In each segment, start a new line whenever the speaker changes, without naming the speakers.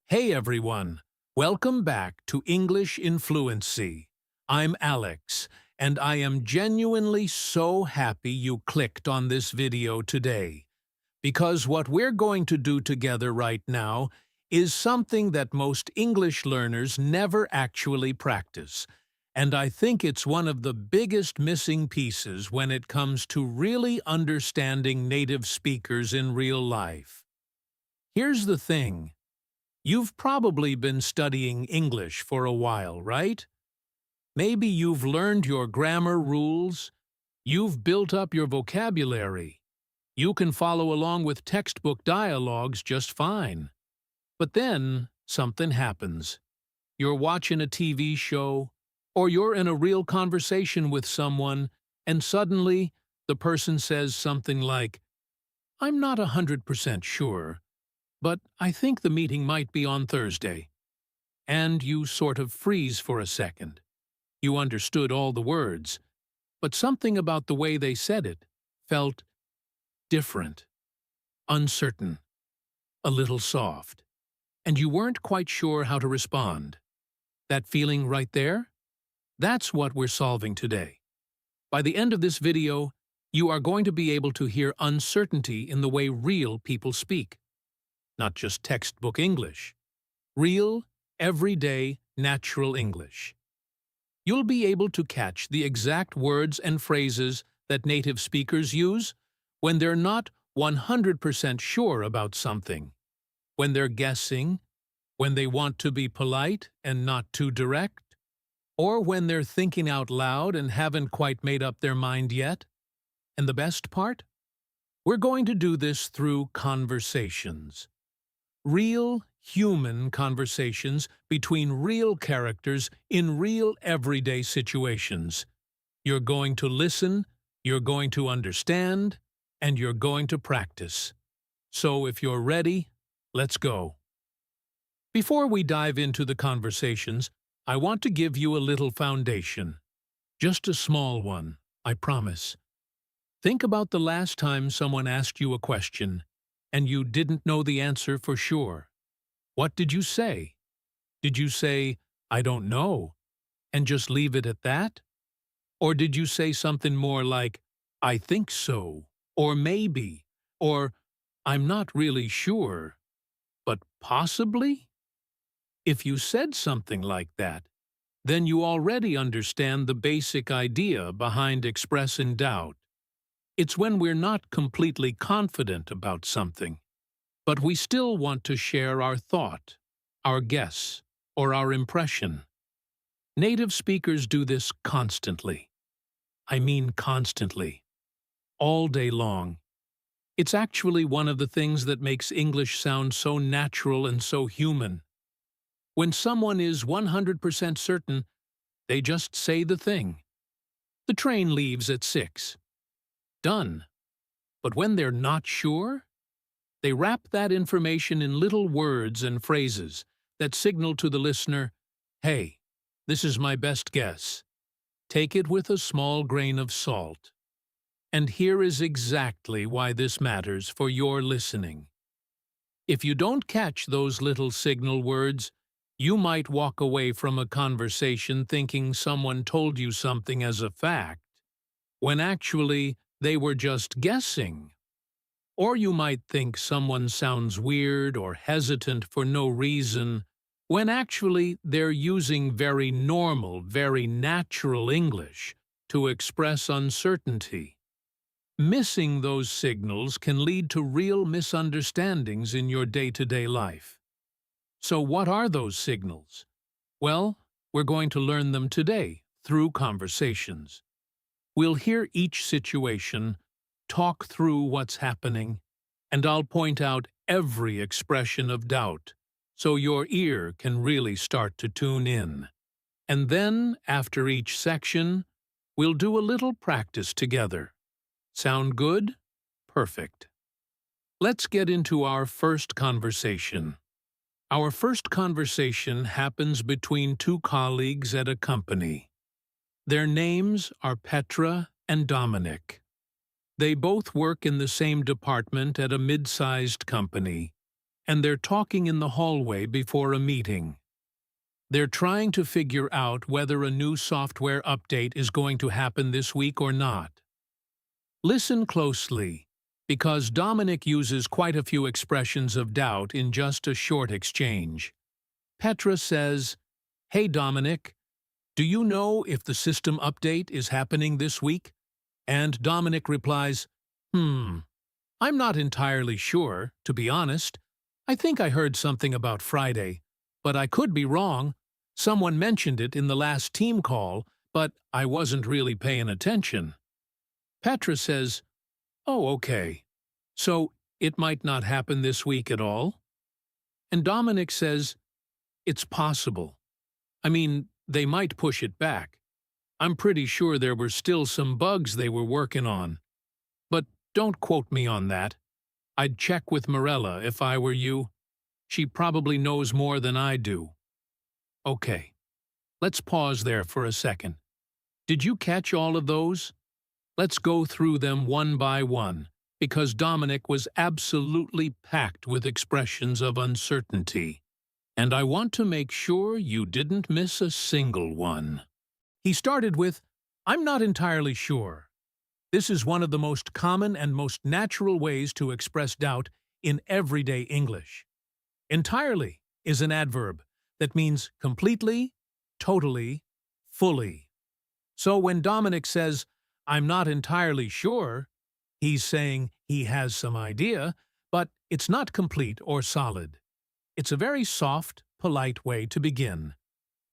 Hey everyone, welcome back to English in Fluency. I'm Alex, and I am genuinely so happy you clicked on this video today, because what we're going to do together right now is something that most English learners never actually practice, and I think it's one of the biggest missing pieces when it comes to really understanding native speakers in real life. Here's the thing. You've probably been studying English for a while, right? Maybe you've learned your grammar rules, you've built up your vocabulary, you can follow along with textbook dialogues just fine. But then something happens. You're watching a TV show, or you're in a real conversation with someone, and suddenly the person says something like, "I'm not 100% sure, but I think the meeting might be on Thursday." And you sort of freeze for a second. You understood all the words, but something about the way they said it felt different, uncertain, a little soft, and you weren't quite sure how to respond. That feeling right there? That's what we're solving today. By the end of this video, you are going to be able to hear uncertainty in the way real people speak. Not just textbook English. Real, everyday, natural English. You'll be able to catch the exact words and phrases that native speakers use when they're not 100% sure about something, when they're guessing, when they want to be polite and not too direct, or when they're thinking out loud and haven't quite made up their mind yet. And the best part? We're going to do this through conversations. Real, human conversations between real characters in real everyday situations. You're going to listen, you're going to understand, and you're going to practice. So if you're ready, let's go. Before we dive into the conversations, I want to give you a little foundation. Just a small one, I promise. Think about the last time someone asked you a question, and you didn't know the answer for sure. What did you say? Did you say, "I don't know," and just leave it at that? Or did you say something more like, "I think so," or "maybe," or "I'm not really sure, but possibly"? If you said something like that, then you already understand the basic idea behind expressing doubt. It's when we're not completely confident about something, but we still want to share our thought, our guess, or our impression. Native speakers do this constantly. I mean constantly. All day long. It's actually one of the things that makes English sound so natural and so human. When someone is 100% certain, they just say the thing. The train leaves at 6. Done. But when they're not sure, they wrap that information in little words and phrases that signal to the listener, "Hey, this is my best guess. Take it with a small grain of salt." And here is exactly why this matters for your listening. If you don't catch those little signal words, you might walk away from a conversation thinking someone told you something as a fact, when actually they were just guessing. Or you might think someone sounds weird or hesitant for no reason, when actually they're using very normal, very natural English to express uncertainty. Missing those signals can lead to real misunderstandings in your day-to-day life. So what are those signals? Well, we're going to learn them today through conversations. We'll hear each situation, talk through what's happening, and I'll point out every expression of doubt, so your ear can really start to tune in. And then, after each section, we'll do a little practice together. Sound good? Perfect. Let's get into our first conversation. Our first conversation happens between two colleagues at a company. Their names are Petra and Dominic. They both work in the same department at a mid-sized company, and they're talking in the hallway before a meeting. They're trying to figure out whether a new software update is going to happen this week or not. Listen closely, because Dominic uses quite a few expressions of doubt in just a short exchange. Petra says, "Hey Dominic, do you know if the system update is happening this week?" And Dominic replies, I'm not entirely sure, to be honest. I think I heard something about Friday, but I could be wrong. Someone mentioned it in the last team call, but I wasn't really paying attention." Petra says, "Oh, okay. So it might not happen this week at all?" And Dominic says, "It's possible. I mean, they might push it back. I'm pretty sure there were still some bugs they were working on. But don't quote me on that. I'd check with Morella if I were you. She probably knows more than I do." Okay, let's pause there for a second. Did you catch all of those? Let's go through them one by one, because Dominic was absolutely packed with expressions of uncertainty. And I want to make sure you didn't miss a single one. He started with, "I'm not entirely sure." This is one of the most common and most natural ways to express doubt in everyday English. Entirely is an adverb that means completely, totally, fully. So when Dominic says, "I'm not entirely sure," he's saying he has some idea, but it's not complete or solid. It's a very soft, polite way to begin.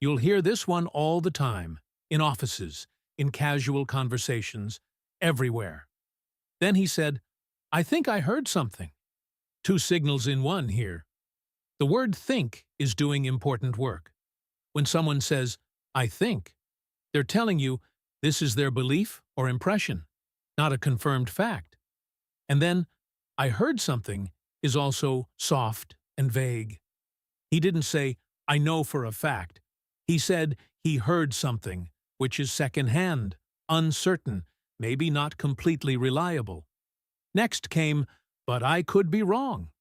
You'll hear this one all the time, in offices, in casual conversations, everywhere. Then he said, "I think I heard something." Two signals in one here. The word think is doing important work. When someone says, "I think," they're telling you this is their belief or impression, not a confirmed fact. And then, "I heard something" is also soft and vague. He didn't say, "I know for a fact." He said he heard something, which is second-hand, uncertain, maybe not completely reliable. Next came, "But I could be wrong."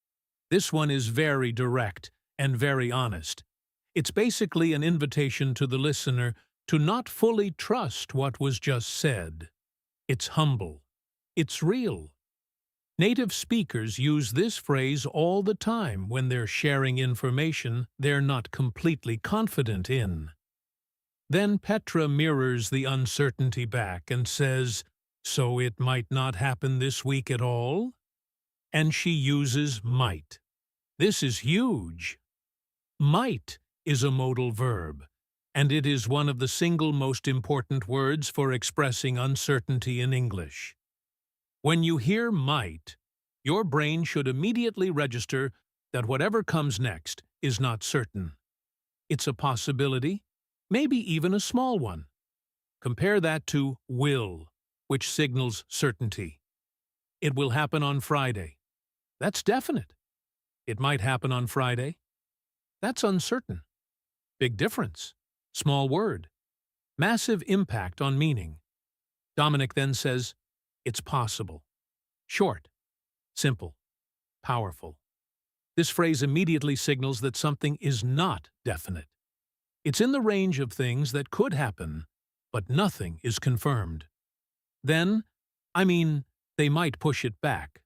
This one is very direct and very honest. It's basically an invitation to the listener to not fully trust what was just said. It's humble. It's real. Native speakers use this phrase all the time when they're sharing information they're not completely confident in. Then Petra mirrors the uncertainty back and says, "So it might not happen this week at all?" And she uses might. This is huge. Might is a modal verb, and it is one of the single most important words for expressing uncertainty in English. When you hear might, your brain should immediately register that whatever comes next is not certain. It's a possibility, maybe even a small one. Compare that to will, which signals certainty. It will happen on Friday. That's definite. It might happen on Friday. That's uncertain. Big difference. Small word. Massive impact on meaning. Dominic then says, "It's possible." Short, simple, powerful. This phrase immediately signals that something is not definite. It's in the range of things that could happen, but nothing is confirmed. Then, they might push it back.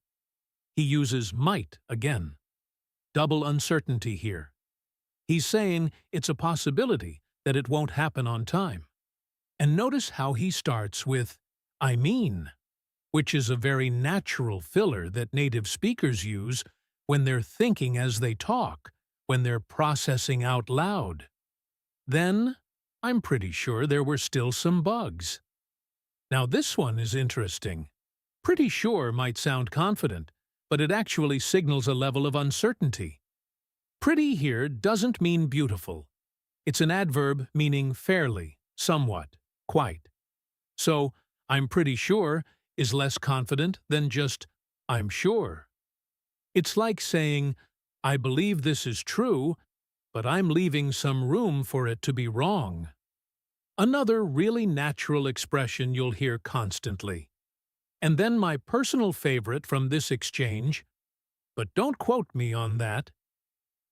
He uses might again. Double uncertainty here. He's saying it's a possibility that it won't happen on time. And notice how he starts with, "I mean," which is a very natural filler that native speakers use when they're thinking as they talk, when they're processing out loud. Then, "I'm pretty sure there were still some bugs." Now this one is interesting. Pretty sure might sound confident, but it actually signals a level of uncertainty. Pretty here doesn't mean beautiful. It's an adverb meaning fairly, somewhat, quite. So, "I'm pretty sure" is less confident than just, "I'm sure." It's like saying, "I believe this is true, but I'm leaving some room for it to be wrong." Another really natural expression you'll hear constantly. And then my personal favorite from this exchange, "But don't quote me on that,"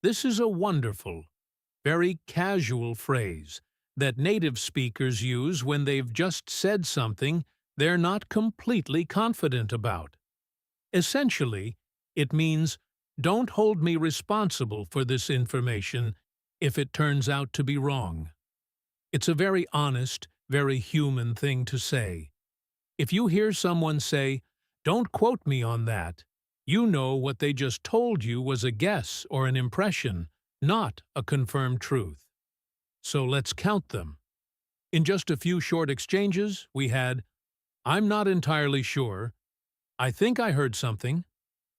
This is a wonderful, very casual phrase that native speakers use when they've just said something they're not completely confident about. Essentially, it means, "Don't hold me responsible for this information if it turns out to be wrong." It's a very honest, very human thing to say. If you hear someone say, "Don't quote me on that," you know what they just told you was a guess or an impression, not a confirmed truth. So let's count them. In just a few short exchanges, we had, "I'm not entirely sure," "I think I heard something,"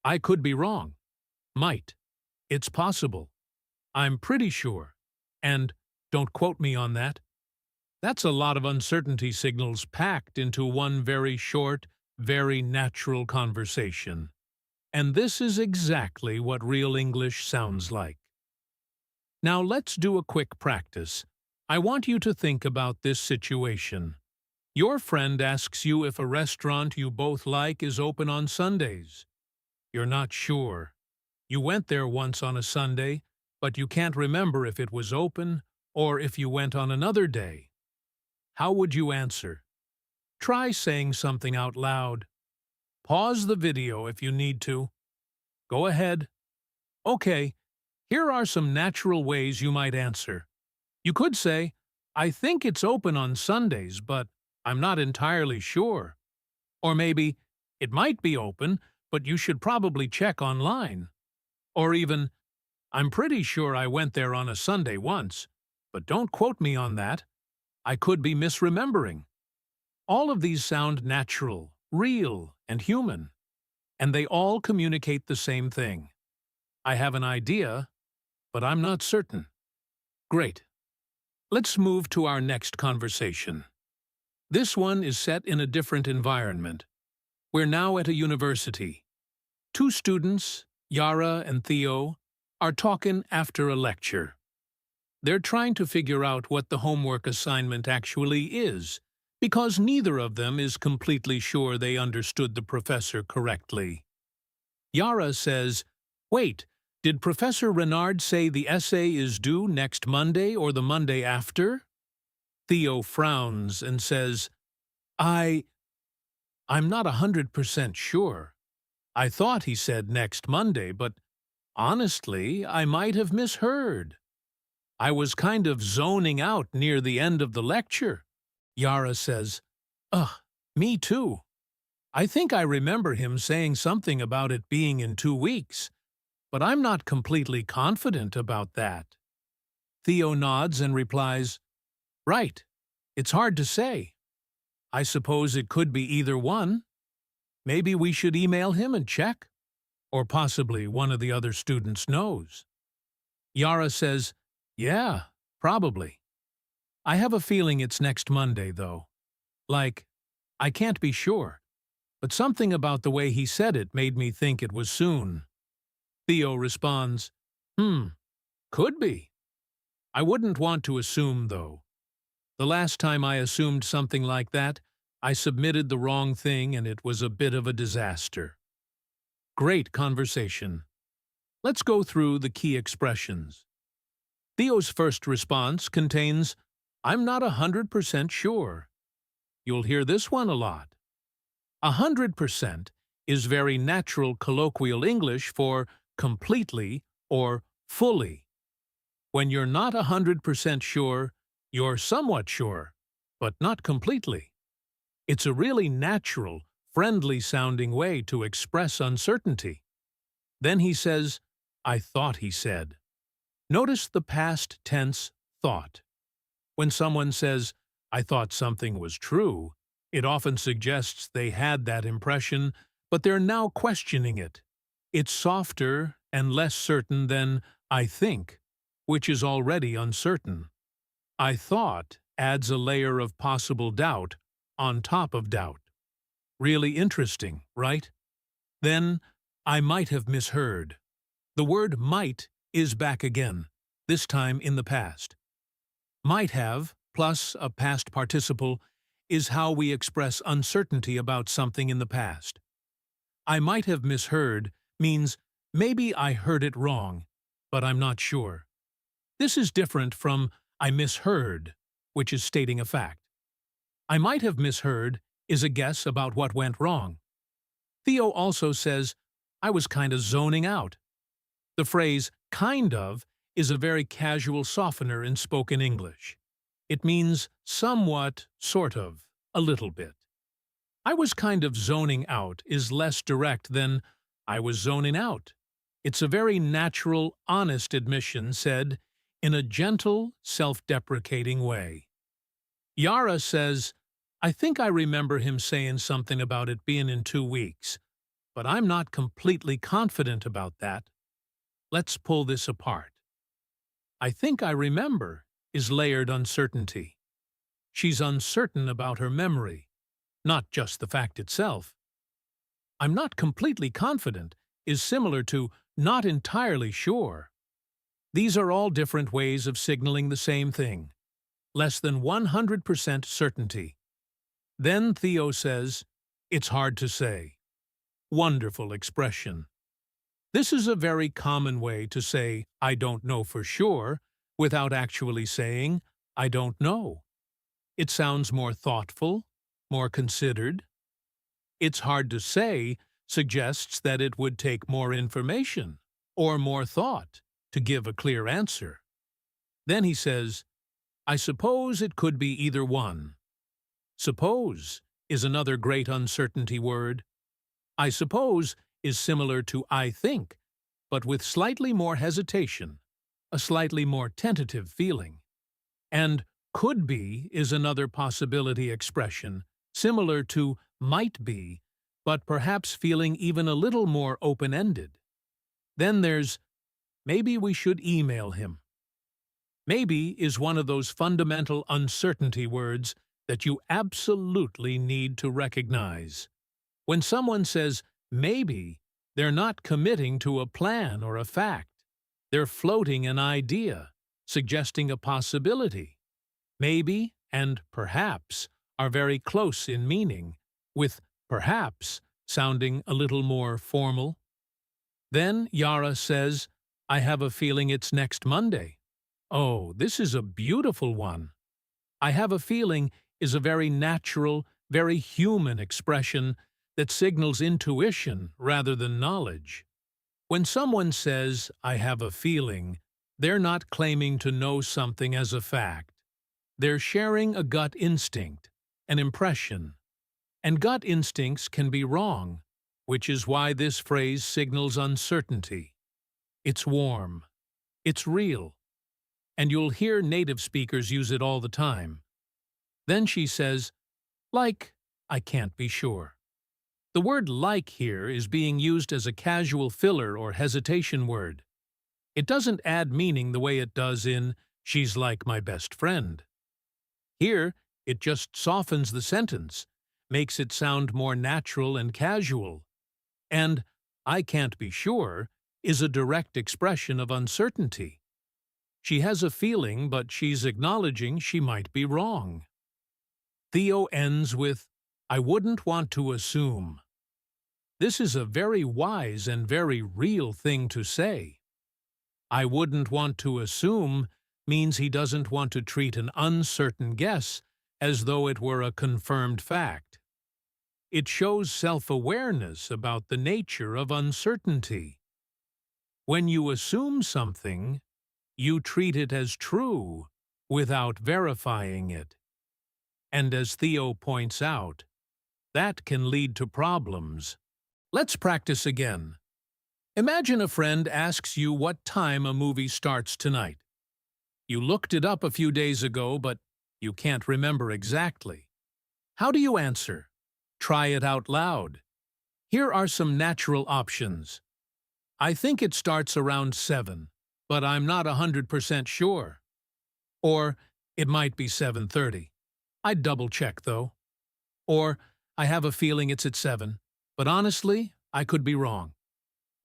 "I could be wrong," "might," "it's possible," "I'm pretty sure," and "don't quote me on that." That's a lot of uncertainty signals packed into one very short, very natural conversation. And this is exactly what real English sounds like. Now let's do a quick practice. I want you to think about this situation. Your friend asks you if a restaurant you both like is open on Sundays. You're not sure. You went there once on a Sunday, but you can't remember if it was open or if you went on another day. How would you answer? Try saying something out loud. Pause the video if you need to. Go ahead. Okay, here are some natural ways you might answer. You could say, "I think it's open on Sundays, but I'm not entirely sure." Or maybe, "It might be open, but you should probably check online." Or even, "I'm pretty sure I went there on a Sunday once, but don't quote me on that. I could be misremembering." All of these sound natural, real, and human, and they all communicate the same thing. I have an idea, but I'm not certain. Great. Let's move to our next conversation. This one is set in a different environment. We're now at a university. Two students, Yara and Theo, are talking after a lecture. They're trying to figure out what the homework assignment actually is, because neither of them is completely sure they understood the professor correctly. Yara says, "Wait, did Professor Renard say the essay is due next Monday or the Monday after?" Theo frowns and says, I'm not 100% sure. I thought he said next Monday, but honestly, I might have misheard. I was kind of zoning out near the end of the lecture." Yara says, "Ugh, me too. I think I remember him saying something about it being in 2 weeks, but I'm not completely confident about that." Theo nods and replies, "Right, it's hard to say. I suppose it could be either one. Maybe we should email him and check. Or possibly one of the other students knows." Yara says, "Yeah, probably. I have a feeling it's next Monday, though. Like, I can't be sure, but something about the way he said it made me think it was soon." Theo responds, Could be. I wouldn't want to assume, though. The last time I assumed something like that, I submitted the wrong thing and it was a bit of a disaster." Great conversation. Let's go through the key expressions. Theo's first response contains, "I'm not 100% sure." You'll hear this one a lot. 100% is very natural colloquial English for completely or fully. When you're not 100% sure, you're somewhat sure, but not completely. It's a really natural, friendly-sounding way to express uncertainty. Then he says, "I thought he said." Notice the past tense thought. When someone says, "I thought something was true," it often suggests they had that impression, but they're now questioning it. It's softer and less certain than "I think," which is already uncertain. "I thought" adds a layer of possible doubt on top of doubt. Really interesting, right? Then, "I might have misheard." The word might is back again, this time in the past. Might have, plus a past participle, is how we express uncertainty about something in the past. "I might have misheard" means maybe I heard it wrong, but I'm not sure. This is different from I misheard, which is stating a fact. I might have misheard is a guess about what went wrong. Theo also says, I was kind of zoning out. The phrase kind of is a very casual softener in spoken English. It means somewhat, sort of, a little bit. I was kind of zoning out is less direct than I was zoning out. It's a very natural, honest admission said in a gentle, self-deprecating way. Yara says, I think I remember him saying something about it being in 2 weeks, but I'm not completely confident about that. Let's pull this apart. I think I remember is layered uncertainty. She's uncertain about her memory, not just the fact itself. I'm not completely confident is similar to not entirely sure. These are all different ways of signaling the same thing. Less than 100% certainty. Then Theo says, it's hard to say. Wonderful expression. This is a very common way to say, I don't know for sure, without actually saying, I don't know. It sounds more thoughtful, more considered. It's hard to say suggests that it would take more information or more thought to give a clear answer. Then he says, I suppose it could be either one. Suppose is another great uncertainty word. I suppose is similar to I think, but with slightly more hesitation, a slightly more tentative feeling. And could be is another possibility expression, similar to might be, but perhaps feeling even a little more open-ended. Then there's maybe we should email him. Maybe is one of those fundamental uncertainty words that you absolutely need to recognize. When someone says maybe, they're not committing to a plan or a fact. They're floating an idea, suggesting a possibility. Maybe and perhaps are very close in meaning, with perhaps sounding a little more formal. Then Yara says, I have a feeling it's next Monday. Oh, this is a beautiful one. I have a feeling is a very natural, very human expression that signals intuition rather than knowledge. When someone says, I have a feeling, they're not claiming to know something as a fact. They're sharing a gut instinct, an impression. And gut instincts can be wrong, which is why this phrase signals uncertainty. It's warm. It's real. And you'll hear native speakers use it all the time. Then she says, like, I can't be sure. The word like here is being used as a casual filler or hesitation word. It doesn't add meaning the way it does in she's like my best friend. Here, it just softens the sentence, makes it sound more natural and casual. And I can't be sure is a direct expression of uncertainty. She has a feeling, but she's acknowledging she might be wrong. Theo ends with, I wouldn't want to assume. This is a very wise and very real thing to say. I wouldn't want to assume means he doesn't want to treat an uncertain guess as though it were a confirmed fact. It shows self-awareness about the nature of uncertainty. When you assume something, you treat it as true without verifying it. And as Theo points out, that can lead to problems. Let's practice again. Imagine a friend asks you what time a movie starts tonight. You looked it up a few days ago, but you can't remember exactly. How do you answer? Try it out loud. Here are some natural options. I think it starts around 7, but I'm not 100% sure. Or, it might be 7:30. I'd double-check, though. Or, I have a feeling it's at 7, but honestly, I could be wrong.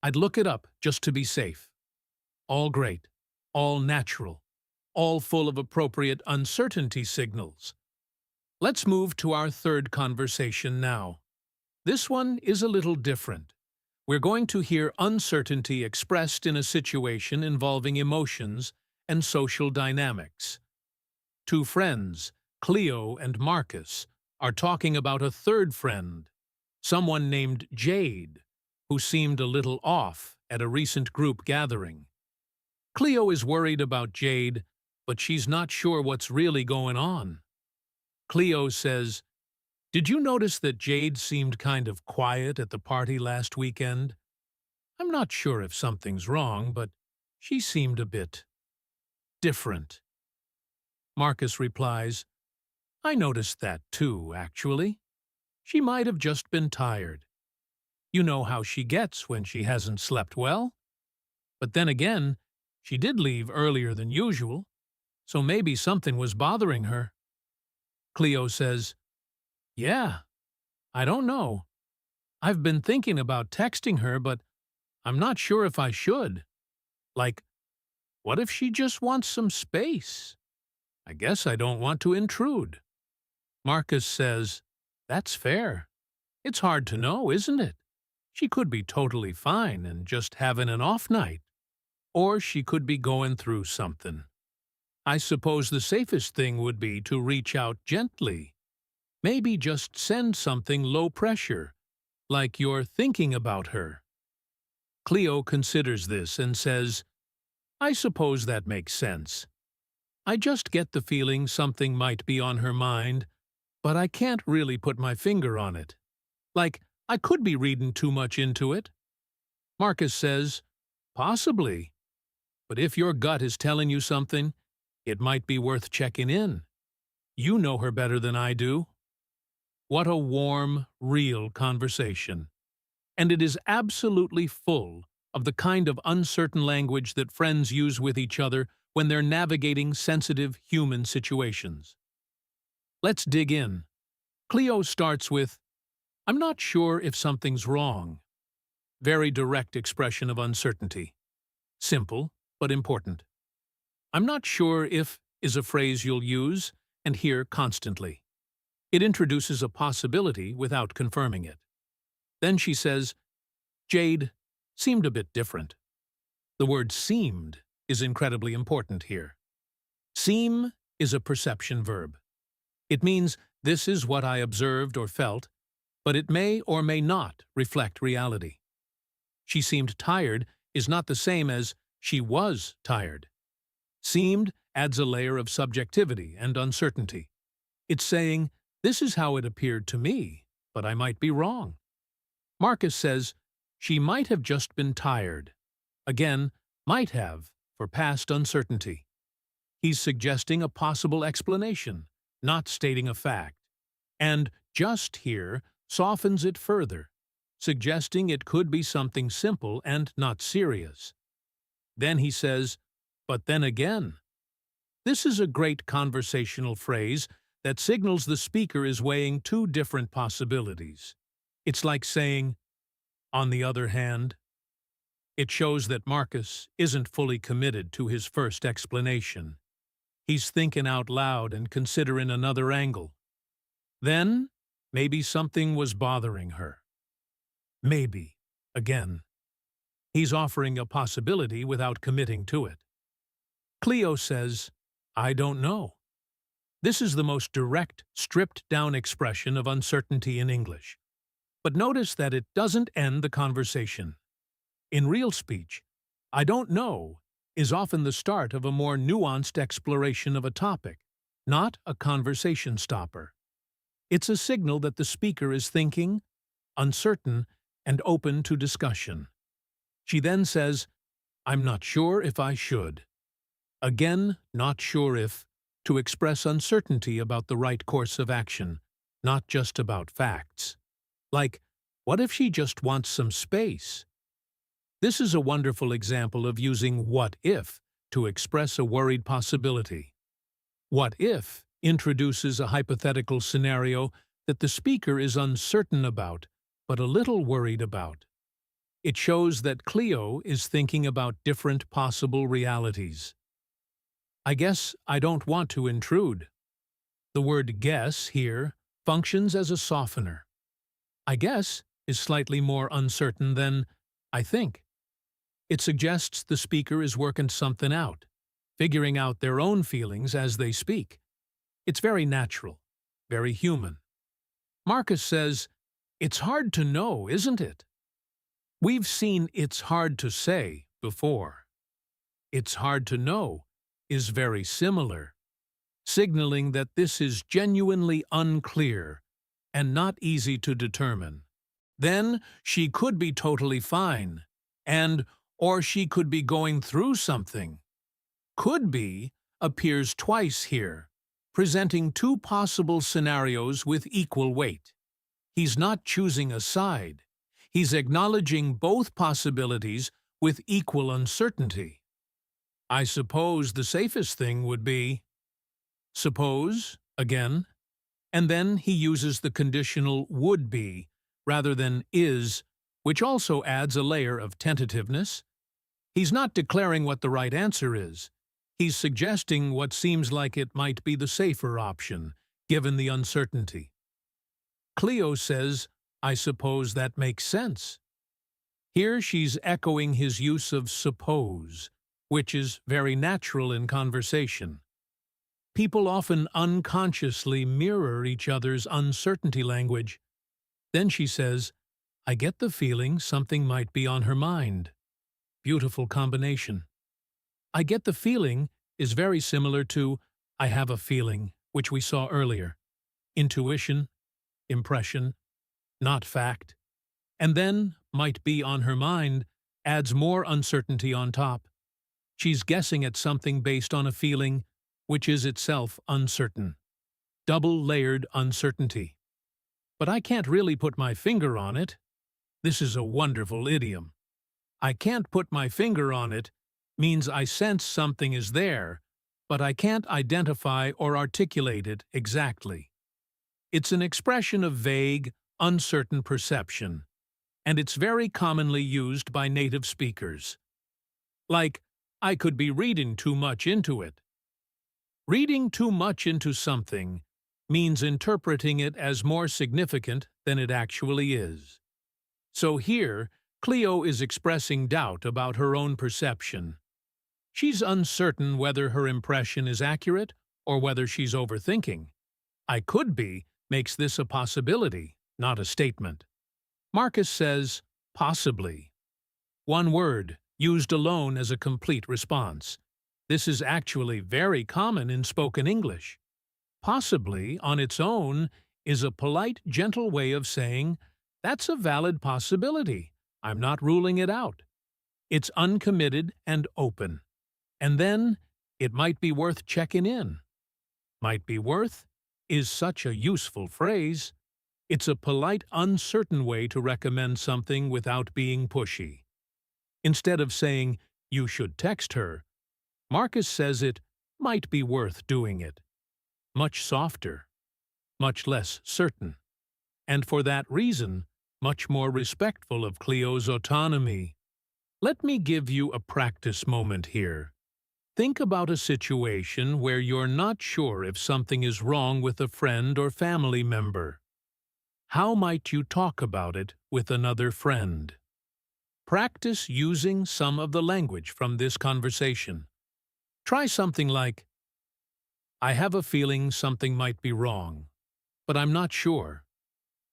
I'd look it up just to be safe. All great, all natural, all full of appropriate uncertainty signals. Let's move to our third conversation now. This one is a little different. We're going to hear uncertainty expressed in a situation involving emotions and social dynamics. Two friends, Cleo and Marcus, are talking about a third friend, someone named Jade, who seemed a little off at a recent group gathering. Cleo is worried about Jade, but she's not sure what's really going on. Cleo says, "Did you notice that Jade seemed kind of quiet at the party last weekend? I'm not sure if something's wrong, but she seemed a bit different." Marcus replies, "I noticed that too, actually. She might have just been tired. You know how she gets when she hasn't slept well. But then again, she did leave earlier than usual, so maybe something was bothering her." Cleo says, "Yeah, I don't know. I've been thinking about texting her, but I'm not sure if I should. Like, what if she just wants some space? I guess I don't want to intrude." Marcus says, "That's fair. It's hard to know, isn't it? She could be totally fine and just having an off night. Or she could be going through something. I suppose the safest thing would be to reach out gently. Maybe just send something low pressure, like you're thinking about her." Cleo considers this and says, "I suppose that makes sense. I just get the feeling something might be on her mind, but I can't really put my finger on it. Like, I could be reading too much into it." Marcus says, "Possibly. But if your gut is telling you something, it might be worth checking in. You know her better than I do." What a warm, real conversation. And it is absolutely full of the kind of uncertain language that friends use with each other when they're navigating sensitive human situations. Let's dig in. Cleo starts with, "I'm not sure if something's wrong." Very direct expression of uncertainty. Simple, but important. "I'm not sure if" is a phrase you'll use and hear constantly. It introduces a possibility without confirming it. Then she says, "Jade seemed a bit different." The word seemed is incredibly important here. Seem is a perception verb. It means this is what I observed or felt, but it may or may not reflect reality. She seemed tired is not the same as she was tired. Seemed adds a layer of subjectivity and uncertainty. It's saying, this is how it appeared to me, but I might be wrong. Marcus says, she might have just been tired. Again, might have, for past uncertainty. He's suggesting a possible explanation, not stating a fact. And just here softens it further, suggesting it could be something simple and not serious. Then he says, "But then again." This is a great conversational phrase that signals the speaker is weighing two different possibilities. It's like saying, "on the other hand." It shows that Marcus isn't fully committed to his first explanation. He's thinking out loud and considering another angle. Then, maybe something was bothering her. Maybe, again. He's offering a possibility without committing to it. Cleo says, "I don't know." This is the most direct, stripped-down expression of uncertainty in English. But notice that it doesn't end the conversation. In real speech, "I don't know" is often the start of a more nuanced exploration of a topic, not a conversation stopper. It's a signal that the speaker is thinking, uncertain, and open to discussion. She then says, "I'm not sure if I should." Again, not sure if, to express uncertainty about the right course of action, not just about facts. Like, what if she just wants some space? This is a wonderful example of using "what if" to express a worried possibility. What if introduces a hypothetical scenario that the speaker is uncertain about, but a little worried about. It shows that Cleo is thinking about different possible realities. "I guess I don't want to intrude." The word "guess" here functions as a softener. "I guess" is slightly more uncertain than I think. It suggests the speaker is working something out, figuring out their own feelings as they speak. It's very natural, very human. Marcus says, "It's hard to know, isn't it?" We've seen "it's hard to say" before. "It's hard to know" is very similar, signaling that this is genuinely unclear and not easy to determine. Then she could be totally fine, or she could be going through something. Could be appears twice here, presenting two possible scenarios with equal weight. He's not choosing a side. He's acknowledging both possibilities with equal uncertainty. I suppose the safest thing would be suppose, again, and then he uses the conditional would be rather than is, which also adds a layer of tentativeness. He's not declaring what the right answer is. He's suggesting what seems like it might be the safer option, given the uncertainty. Cleo says, "I suppose that makes sense." Here she's echoing his use of suppose, which is very natural in conversation. People often unconsciously mirror each other's uncertainty language. Then she says, "I get the feeling something might be on her mind." Beautiful combination. "I get the feeling" is very similar to "I have a feeling," which we saw earlier. Intuition, impression, not fact. And then "might be on her mind" adds more uncertainty on top. She's guessing at something based on a feeling, which is itself uncertain. Double-layered uncertainty. "But I can't really put my finger on it." This is a wonderful idiom. "I can't put my finger on it" means I sense something is there, but I can't identify or articulate it exactly. It's an expression of vague, uncertain perception, and it's very commonly used by native speakers. Like, "I could be reading too much into it." Reading too much into something means interpreting it as more significant than it actually is. So here, Cleo is expressing doubt about her own perception. She's uncertain whether her impression is accurate or whether she's overthinking. "I could be" makes this a possibility, not a statement. Marcus says, "possibly." One word, used alone as a complete response. This is actually very common in spoken English. Possibly, on its own, is a polite, gentle way of saying, "That's a valid possibility. I'm not ruling it out." It's uncommitted and open. And then, "it might be worth checking in." "Might be worth" is such a useful phrase. It's a polite, uncertain way to recommend something without being pushy. Instead of saying, "You should text her," Marcus says it might be worth doing it. Much softer, much less certain, and for that reason, much more respectful of Cleo's autonomy. Let me give you a practice moment here. Think about a situation where you're not sure if something is wrong with a friend or family member. How might you talk about it with another friend? Practice using some of the language from this conversation. Try something like, "I have a feeling something might be wrong, but I'm not sure.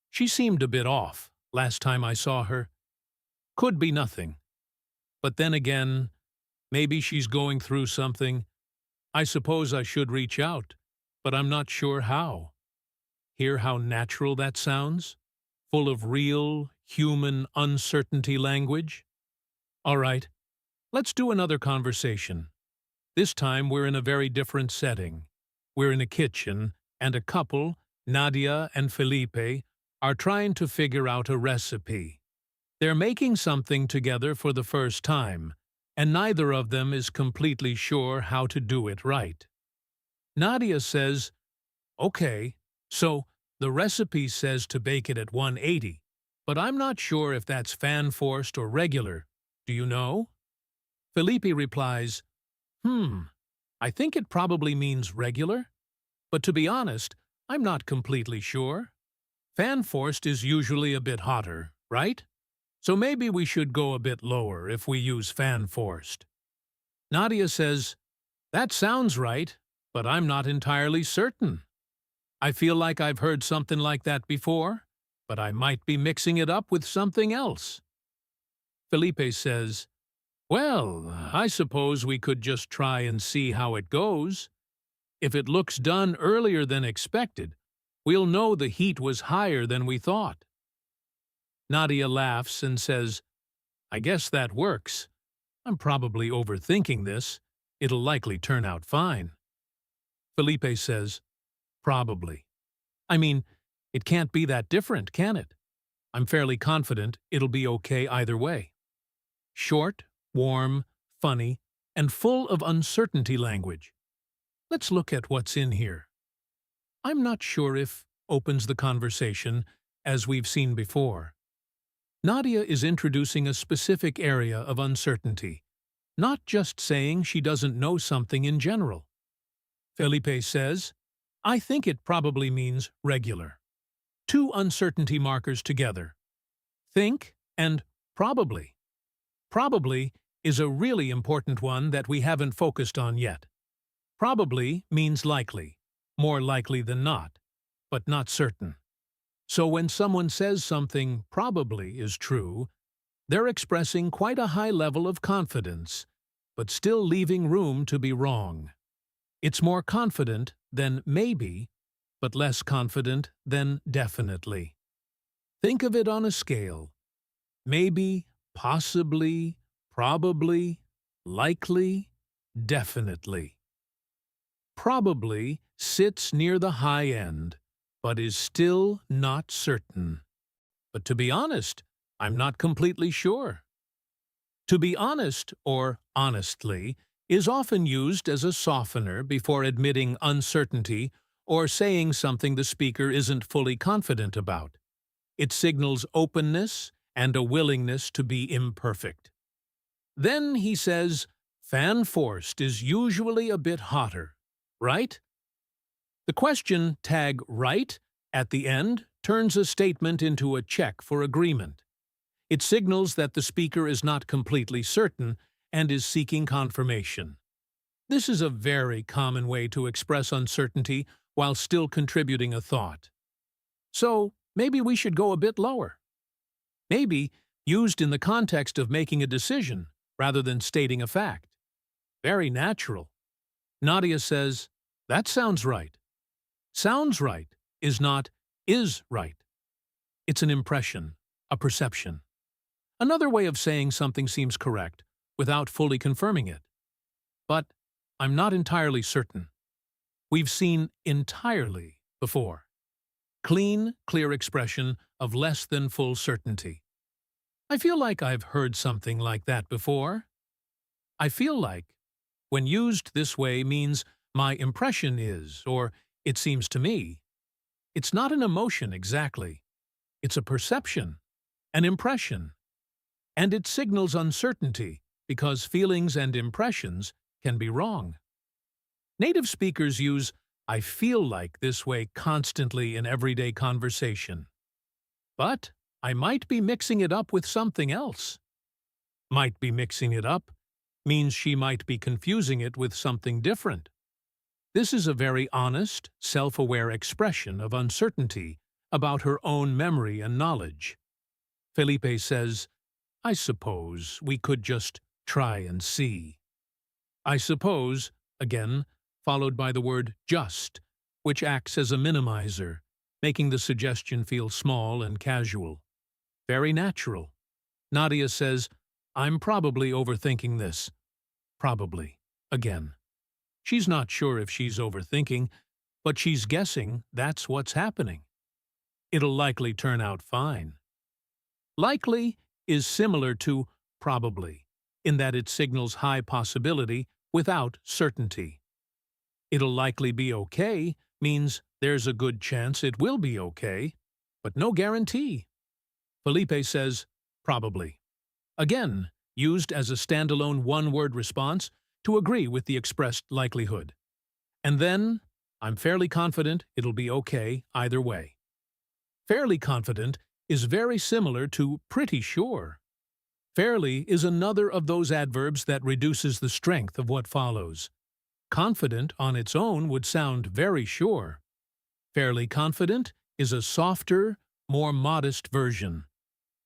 She seemed a bit off last time I saw her. Could be nothing. But then again, maybe she's going through something. I suppose I should reach out, but I'm not sure how." Hear how natural that sounds? Full of real, human uncertainty language? All right, let's do another conversation. This time we're in a very different setting. We're in a kitchen, and a couple, Nadia and Felipe, are trying to figure out a recipe. They're making something together for the first time, and neither of them is completely sure how to do it right. Nadia says, "Okay, so the recipe says to bake it at 180, but I'm not sure if that's fan-forced or regular. Do you know?" Felipe replies, I think it probably means regular, but to be honest, I'm not completely sure. Fan-forced is usually a bit hotter, right? So maybe we should go a bit lower if we use fan-forced. Nadia says, "That sounds right, but I'm not entirely certain. I feel like I've heard something like that before, but I might be mixing it up with something else." Felipe says, "Well, I suppose we could just try and see how it goes. If it looks done earlier than expected, we'll know the heat was higher than we thought." Nadia laughs and says, "I guess that works. I'm probably overthinking this. It'll likely turn out fine." Felipe says, "Probably. I mean, it can't be that different, can it? I'm fairly confident it'll be okay either way." Short, warm, funny, and full of uncertainty language. Let's look at what's in here. "I'm not sure if" opens the conversation, as we've seen before. Nadia is introducing a specific area of uncertainty, not just saying she doesn't know something in general. Felipe says, "I think it probably means regular." Two uncertainty markers together. Think and probably. Probably is a really important one that we haven't focused on yet. Probably means likely, more likely than not, but not certain. So when someone says something probably is true, they're expressing quite a high level of confidence, but still leaving room to be wrong. It's more confident than maybe, but less confident than definitely. Think of it on a scale. Maybe, possibly, probably, likely, definitely. Probably sits near the high end, but is still not certain. But to be honest, I'm not completely sure. To be honest, or honestly, is often used as a softener before admitting uncertainty or saying something the speaker isn't fully confident about. It signals openness and a willingness to be imperfect. Then he says, "Fan-forced is usually a bit hotter, right?" The question tag "right" at the end turns a statement into a check for agreement. It signals that the speaker is not completely certain and is seeking confirmation. This is a very common way to express uncertainty while still contributing a thought. So, maybe we should go a bit lower. Maybe used in the context of making a decision rather than stating a fact. Very natural. Nadia says, "That sounds right." Sounds right is not is right. It's an impression, a perception. Another way of saying something seems correct without fully confirming it. But I'm not entirely certain. We've seen entirely before. Clean, clear expression of less than full certainty. I feel like I've heard something like that before. I feel like, when used this way, means my impression is, or it seems to me. It's not an emotion exactly. It's a perception, an impression. And it signals uncertainty because feelings and impressions can be wrong. Native speakers use "I feel like" this way constantly in everyday conversation. But I might be mixing it up with something else. Might be mixing it up means she might be confusing it with something different. This is a very honest, self-aware expression of uncertainty about her own memory and knowledge. Felipe says, "I suppose we could just try and see." "I suppose," again, followed by the word "just," which acts as a minimizer, making the suggestion feel small and casual. Very natural. Nadia says, "I'm probably overthinking this." Probably. Again. She's not sure if she's overthinking, but she's guessing that's what's happening. It'll likely turn out fine. Likely is similar to probably, in that it signals high possibility without certainty. It'll likely be okay means there's a good chance it will be okay, but no guarantee. Felipe says, "Probably." Again, used as a standalone one-word response to agree with the expressed likelihood. And then, "I'm fairly confident it'll be okay either way." Fairly confident is very similar to pretty sure. Fairly is another of those adverbs that reduces the strength of what follows. Confident on its own would sound very sure. Fairly confident is a softer, more modest version.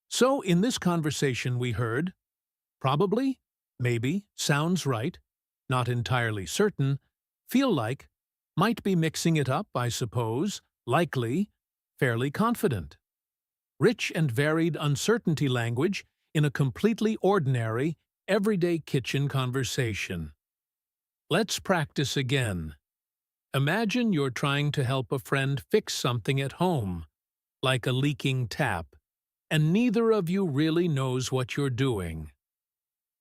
So in this conversation we heard, probably, maybe, sounds right, not entirely certain, feel like, might be mixing it up, I suppose, likely, fairly confident. Rich and varied uncertainty language in a completely ordinary, everyday kitchen conversation. Let's practice again. Imagine you're trying to help a friend fix something at home, like a leaking tap, and neither of you really knows what you're doing.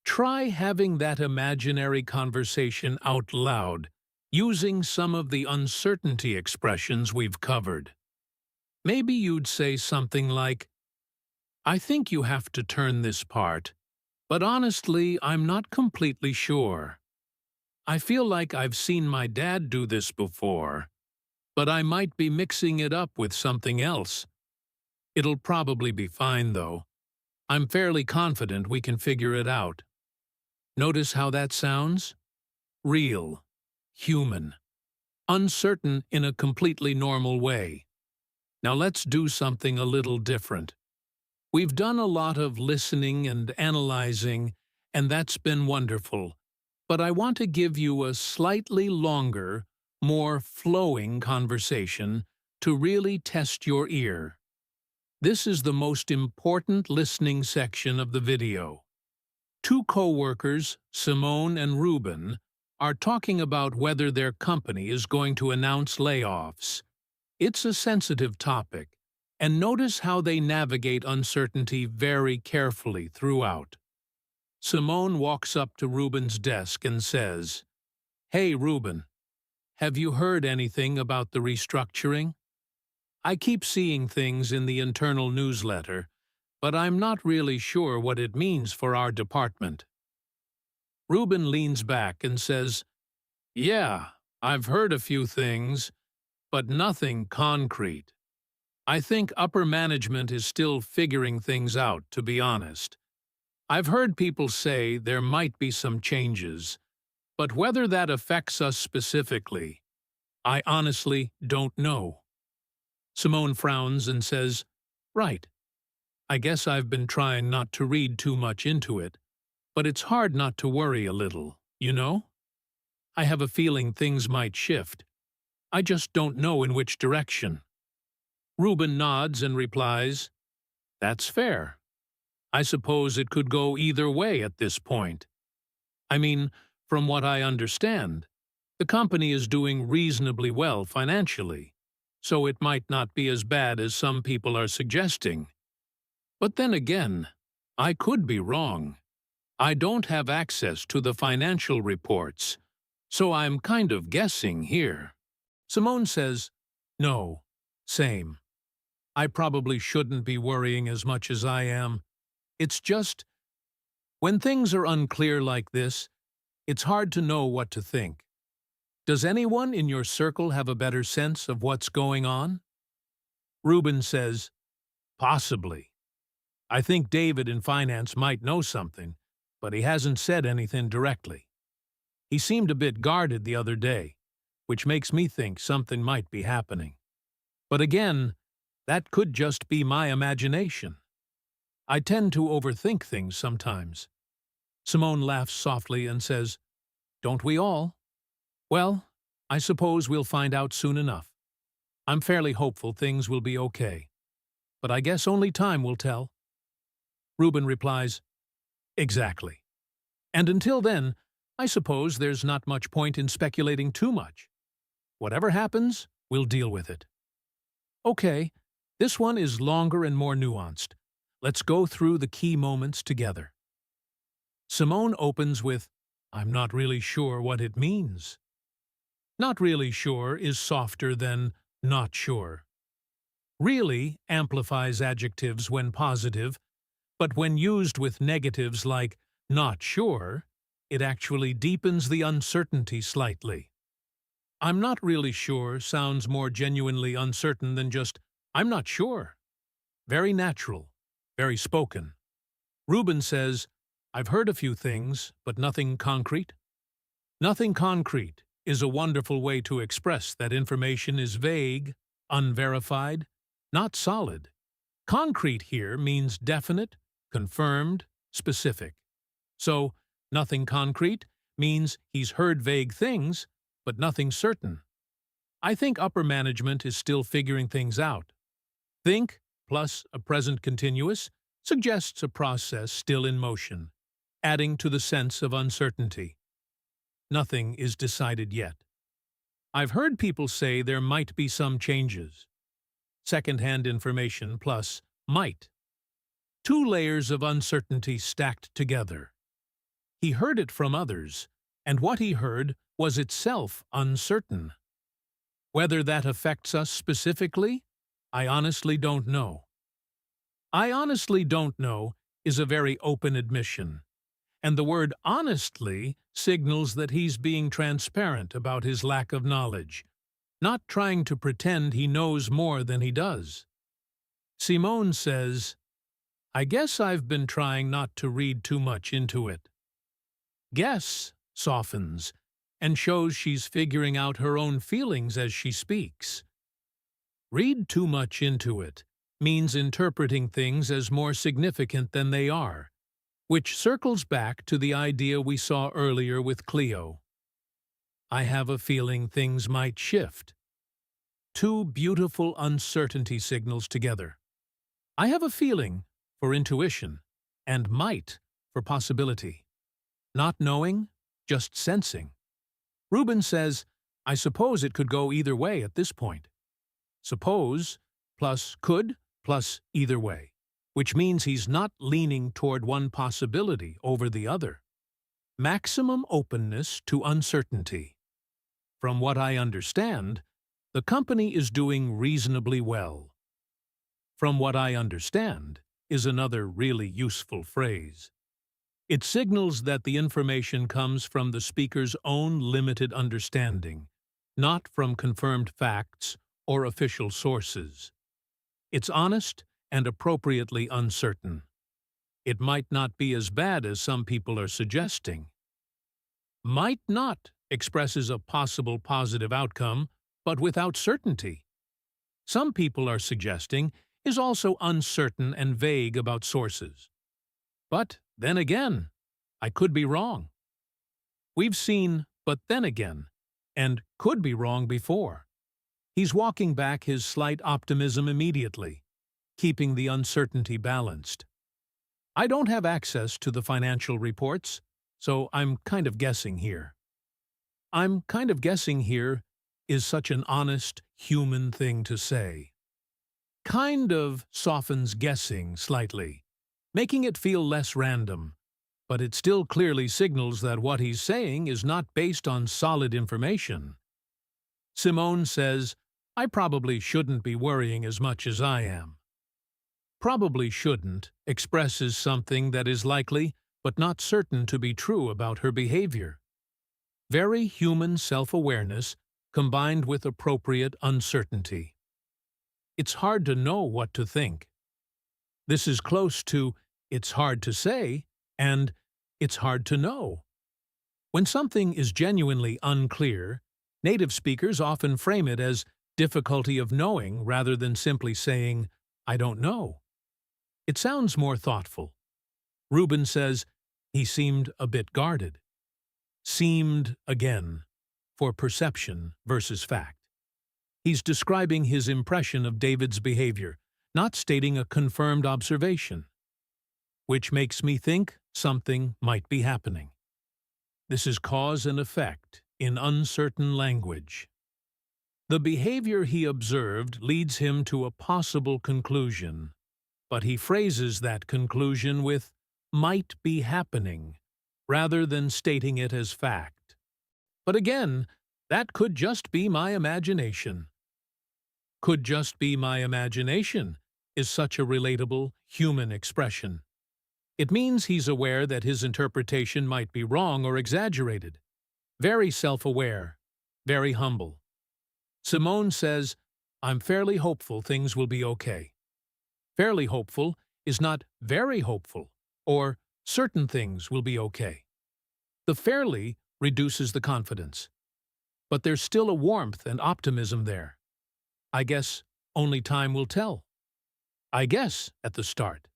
Try having that imaginary conversation out loud, using some of the uncertainty expressions we've covered. Maybe you'd say something like, "I think you have to turn this part, but honestly, I'm not completely sure. I feel like I've seen my dad do this before, but I might be mixing it up with something else. It'll probably be fine, though. I'm fairly confident we can figure it out." Notice how that sounds? Real, human, uncertain in a completely normal way. Now let's do something a little different. We've done a lot of listening and analyzing, and that's been wonderful. But I want to give you a slightly longer, more flowing conversation to really test your ear. This is the most important listening section of the video. Two co-workers, Simone and Ruben, are talking about whether their company is going to announce layoffs. It's a sensitive topic, and notice how they navigate uncertainty very carefully throughout. Simone walks up to Ruben's desk and says, "Hey, Ruben, have you heard anything about the restructuring? I keep seeing things in the internal newsletter, but I'm not really sure what it means for our department." Ruben leans back and says, "Yeah, I've heard a few things, but nothing concrete. I think upper management is still figuring things out, to be honest. I've heard people say there might be some changes, but whether that affects us specifically, I honestly don't know." Simone frowns and says, "Right. I guess I've been trying not to read too much into it, but it's hard not to worry a little, you know? I have a feeling things might shift. I just don't know in which direction." Ruben nods and replies, "That's fair. I suppose it could go either way at this point. I mean, from what I understand, the company is doing reasonably well financially, so it might not be as bad as some people are suggesting. But then again, I could be wrong. I don't have access to the financial reports, so I'm kind of guessing here." Simone says, "No, same. I probably shouldn't be worrying as much as I am. It's just, when things are unclear like this, it's hard to know what to think. Does anyone in your circle have a better sense of what's going on?" Ruben says, "Possibly. I think David in finance might know something, but he hasn't said anything directly. He seemed a bit guarded the other day, which makes me think something might be happening. But again, that could just be my imagination. I tend to overthink things sometimes." Simone laughs softly and says, "Don't we all? Well, I suppose we'll find out soon enough. I'm fairly hopeful things will be okay. But I guess only time will tell." Ruben replies, "Exactly. And until then, I suppose there's not much point in speculating too much. Whatever happens, we'll deal with it." Okay, this one is longer and more nuanced. Let's go through the key moments together. Simone opens with, "I'm not really sure what it means." Not really sure is softer than not sure. Really amplifies adjectives when positive, but when used with negatives like not sure, it actually deepens the uncertainty slightly. I'm not really sure sounds more genuinely uncertain than just I'm not sure. very natural, very spoken. Ruben says, I've heard a few things, but nothing concrete. Nothing concrete is a wonderful way to express that information is vague, unverified, not solid. Concrete here means definite, confirmed, specific. So, nothing concrete means he's heard vague things, but nothing certain. I think upper management is still figuring things out. Think plus a present continuous suggests a process still in motion, adding to the sense of uncertainty. Nothing is decided yet. I've heard people say there might be some changes. Second-hand information plus might. Two layers of uncertainty stacked together. He heard it from others, and what he heard was itself uncertain. Whether that affects us specifically, I honestly don't know. I honestly don't know is a very open admission, and the word honestly signals that he's being transparent about his lack of knowledge, not trying to pretend he knows more than he does. Simone says, I guess I've been trying not to read too much into it. Guess softens and shows she's figuring out her own feelings as she speaks. Read too much into it means interpreting things as more significant than they are, which circles back to the idea we saw earlier with Cleo. I have a feeling things might shift. Two beautiful uncertainty signals together. I have a feeling for intuition, and might for possibility. Not knowing, just sensing. Ruben says, I suppose it could go either way at this point. Suppose plus could plus either way, which means he's not leaning toward one possibility over the other. Maximum openness to uncertainty. From what I understand, the company is doing reasonably well. From what I understand is another really useful phrase. It signals that the information comes from the speaker's own limited understanding, not from confirmed facts or official sources. It's honest and appropriately uncertain. It might not be as bad as some people are suggesting. Might not expresses a possible positive outcome, but without certainty. Some people are suggesting is also uncertain and vague about sources. But then again, I could be wrong. We've seen but then again, and could be wrong before. He's walking back his slight optimism immediately, keeping the uncertainty balanced. I don't have access to the financial reports, so I'm kind of guessing here. I'm kind of guessing here is such an honest, human thing to say. Kind of softens guessing slightly, making it feel less random, but it still clearly signals that what he's saying is not based on solid information. Simone says, I probably shouldn't be worrying as much as I am. Probably shouldn't expresses something that is likely but not certain to be true about her behavior. Very human self-awareness combined with appropriate uncertainty. It's hard to know what to think. This is close to it's hard to say and it's hard to know. When something is genuinely unclear, native speakers often frame it as difficulty of knowing rather than simply saying, I don't know. It sounds more thoughtful. Ruben says he seemed a bit guarded. Seemed, again, for perception versus fact. He's describing his impression of David's behavior, not stating a confirmed observation, which makes me think something might be happening. This is cause and effect in uncertain language. The behavior he observed leads him to a possible conclusion, but he phrases that conclusion with might be happening, rather than stating it as fact. But again, that could just be my imagination. Could just be my imagination is such a relatable, human expression. It means he's aware that his interpretation might be wrong or exaggerated. Very self-aware, very humble. Simone says, I'm fairly hopeful things will be okay. Fairly hopeful is not very hopeful, or certain things will be okay. The fairly reduces the confidence, but there's still a warmth and optimism there. I guess only time will tell. I guess at the start.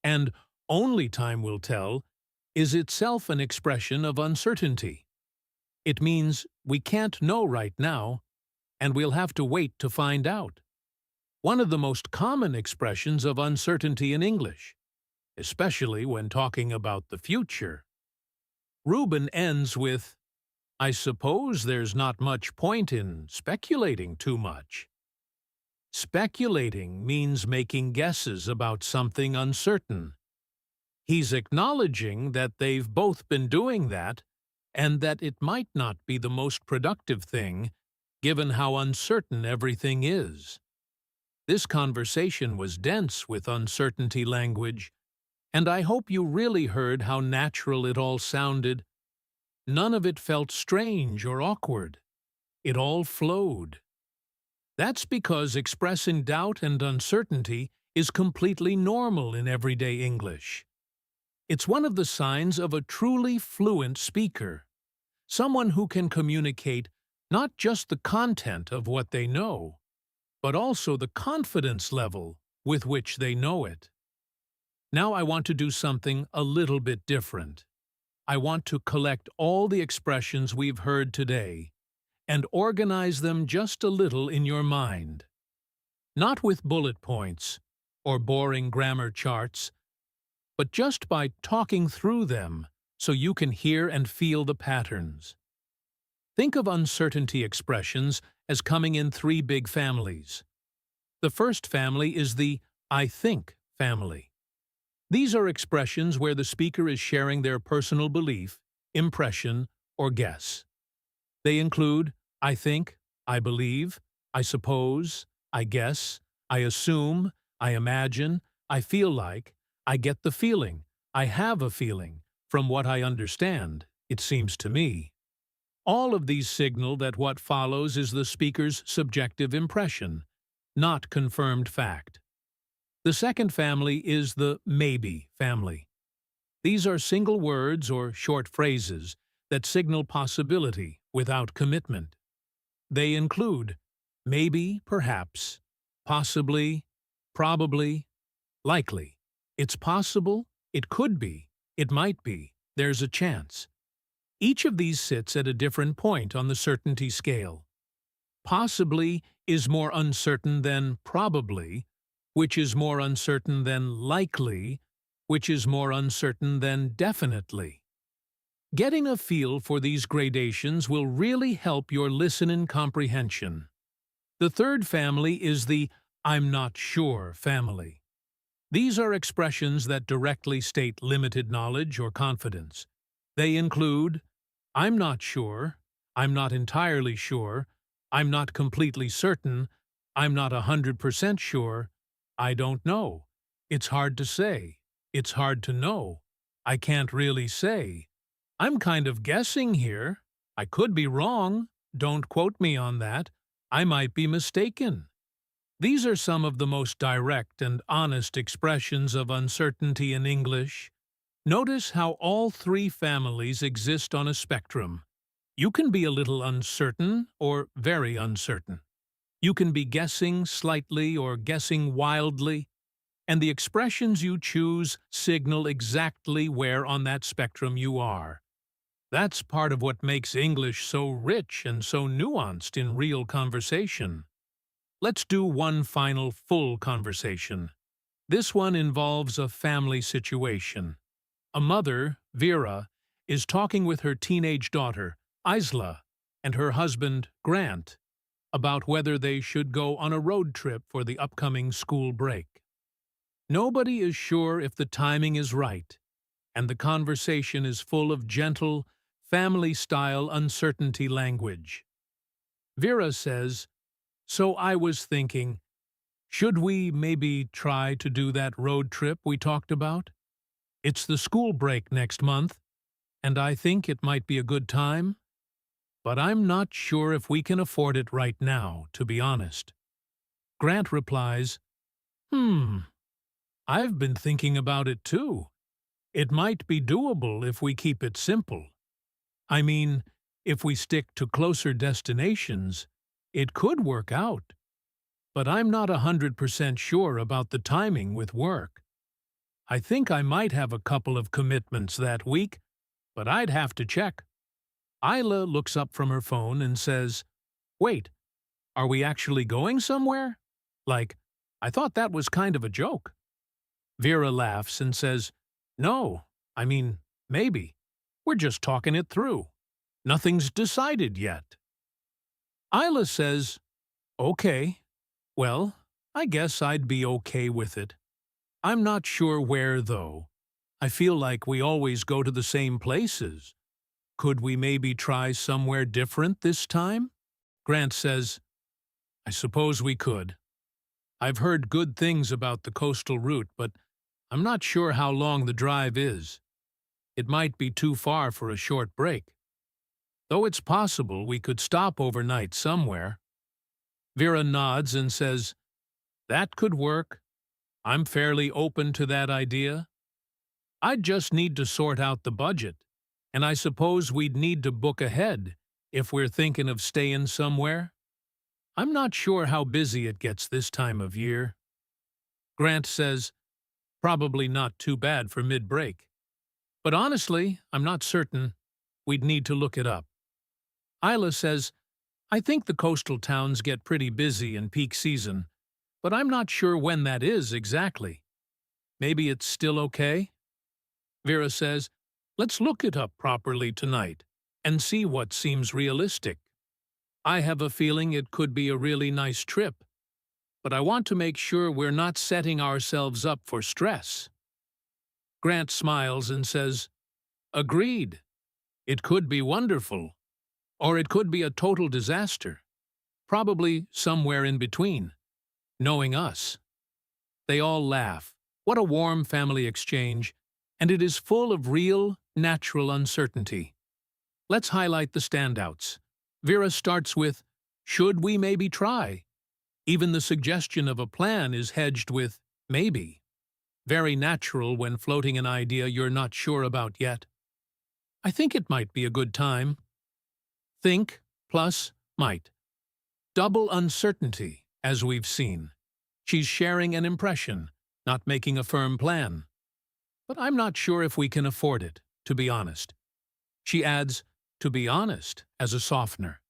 And only time will tell is itself an expression of uncertainty. It means we can't know right now, and we'll have to wait to find out. One of the most common expressions of uncertainty in English, especially when talking about the future. Reuben ends with, "I suppose there's not much point in speculating too much." Speculating means making guesses about something uncertain. He's acknowledging that they've both been doing that, and that it might not be the most productive thing, given how uncertain everything is. This conversation was dense with uncertainty language, and I hope you really heard how natural it all sounded. None of it felt strange or awkward. It all flowed. That's because expressing doubt and uncertainty is completely normal in everyday English. It's one of the signs of a truly fluent speaker, someone who can communicate not just the content of what they know, but also the confidence level with which they know it. Now I want to do something a little bit different. I want to collect all the expressions we've heard today and organize them just a little in your mind. Not with bullet points or boring grammar charts, but just by talking through them so you can hear and feel the patterns. Think of uncertainty expressions as coming in three big families. The first family is the I think family. These are expressions where the speaker is sharing their personal belief, impression, or guess. They include I think, I believe, I suppose, I guess, I assume, I imagine, I feel like, I get the feeling, I have a feeling, from what I understand, it seems to me. All of these signal that what follows is the speaker's subjective impression, not confirmed fact. The second family is the maybe family. These are single words or short phrases that signal possibility without commitment. They include maybe, perhaps, possibly, probably, likely. It's possible, it could be, it might be, there's a chance. Each of these sits at a different point on the certainty scale. Possibly is more uncertain than probably, which is more uncertain than likely, which is more uncertain than definitely. Getting a feel for these gradations will really help your listening comprehension. The third family is the I'm not sure family. These are expressions that directly state limited knowledge or confidence. They include I'm not sure, I'm not entirely sure, I'm not completely certain, I'm not 100% sure, I don't know, it's hard to say, it's hard to know, I can't really say, I'm kind of guessing here, I could be wrong, don't quote me on that, I might be mistaken. These are some of the most direct and honest expressions of uncertainty in English. Notice how all three families exist on a spectrum. You can be a little uncertain or very uncertain. You can be guessing slightly or guessing wildly, and the expressions you choose signal exactly where on that spectrum you are. That's part of what makes English so rich and so nuanced in real conversation. Let's do one final full conversation. This one involves a family situation. A mother, Vera, is talking with her teenage daughter, Isla, and her husband, Grant, about whether they should go on a road trip for the upcoming school break. Nobody is sure if the timing is right, and the conversation is full of gentle, family-style uncertainty language. Vera says, "So I was thinking, should we maybe try to do that road trip we talked about? It's the school break next month, and I think it might be a good time. But I'm not sure if we can afford it right now, to be honest." Grant replies, I've been thinking about it too. It might be doable if we keep it simple. I mean, if we stick to closer destinations, it could work out. But I'm not 100% sure about the timing with work. I think I might have a couple of commitments that week, but I'd have to check. Isla looks up from her phone and says, "Wait, are we actually going somewhere?" Like, I thought that was kind of a joke. Vera laughs and says, "No, I mean, maybe. We're just talking it through. Nothing's decided yet." Isla says, "Okay. Well, I guess I'd be okay with it. I'm not sure where, though. I feel like we always go to the same places. Could we maybe try somewhere different this time?" Grant says, "I suppose we could. I've heard good things about the coastal route, but I'm not sure how long the drive is. It might be too far for a short break. Though it's possible we could stop overnight somewhere." Vera nods and says, "That could work. I'm fairly open to that idea. I'd just need to sort out the budget, and I suppose we'd need to book ahead if we're thinking of staying somewhere. I'm not sure how busy it gets this time of year." Grant says, "Probably not too bad for mid-break. But honestly, I'm not certain. We'd need to look it up." Isla says, "I think the coastal towns get pretty busy in peak season, but I'm not sure when that is exactly. Maybe it's still okay?" Vera says, "Let's look it up properly tonight and see what seems realistic. I have a feeling it could be a really nice trip, but I want to make sure we're not setting ourselves up for stress." Grant smiles and says, "Agreed. It could be wonderful, or it could be a total disaster. Probably somewhere in between, knowing us." They all laugh. What a warm family exchange, and it is full of real, natural uncertainty. Let's highlight the standouts. Vera starts with, "Should we maybe try?" Even the suggestion of a plan is hedged with maybe. Very natural when floating an idea you're not sure about yet. "I think it might be a good time." Think plus might. Double uncertainty, as we've seen. She's sharing an impression, not making a firm plan. "But I'm not sure if we can afford it, to be honest." She adds, "to be honest," as a softener,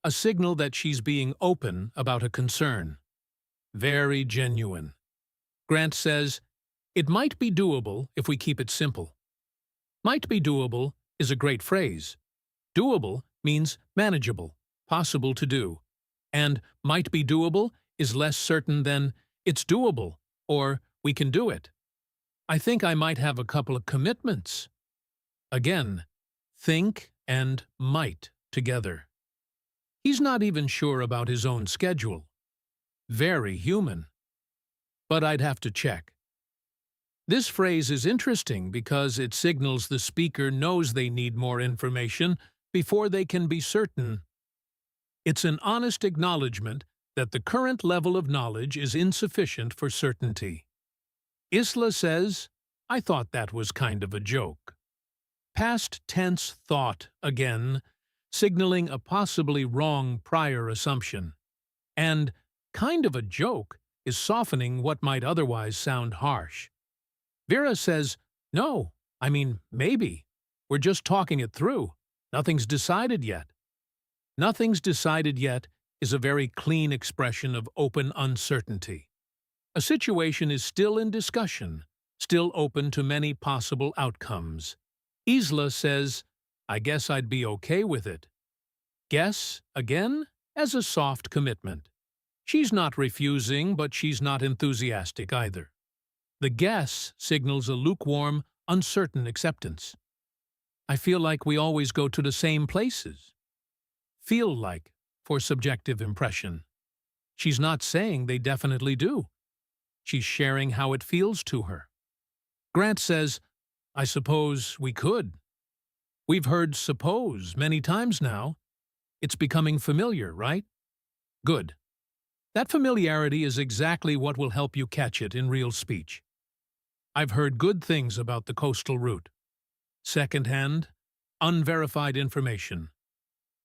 a signal that she's being open about a concern. Very genuine. Grant says, "It might be doable if we keep it simple." Might be doable is a great phrase. Doable means manageable, possible to do. And might be doable is less certain than it's doable or we can do it. "I think I might have a couple of commitments." Again, think and might together. He's not even sure about his own schedule. Very human. "But I'd have to check." This phrase is interesting because it signals the speaker knows they need more information before they can be certain. It's an honest acknowledgement that the current level of knowledge is insufficient for certainty. Isla says, "I thought that was kind of a joke." Past tense thought again, signaling a possibly wrong prior assumption. And kind of a joke is softening what might otherwise sound harsh. Vera says, "No, I mean, maybe. We're just talking it through. Nothing's decided yet." "Nothing's decided yet" is a very clean expression of open uncertainty. A situation is still in discussion, still open to many possible outcomes. Isla says, "I guess I'd be okay with it." Guess, again, as a soft commitment. She's not refusing, but she's not enthusiastic either. The guess signals a lukewarm, uncertain acceptance. "I feel like we always go to the same places." Feel like, for subjective impression. She's not saying they definitely do. She's sharing how it feels to her. Grant says, "I suppose we could." We've heard "suppose" many times now. It's becoming familiar, right? Good. That familiarity is exactly what will help you catch it in real speech. I've heard good things about the coastal route. Second-hand, unverified information.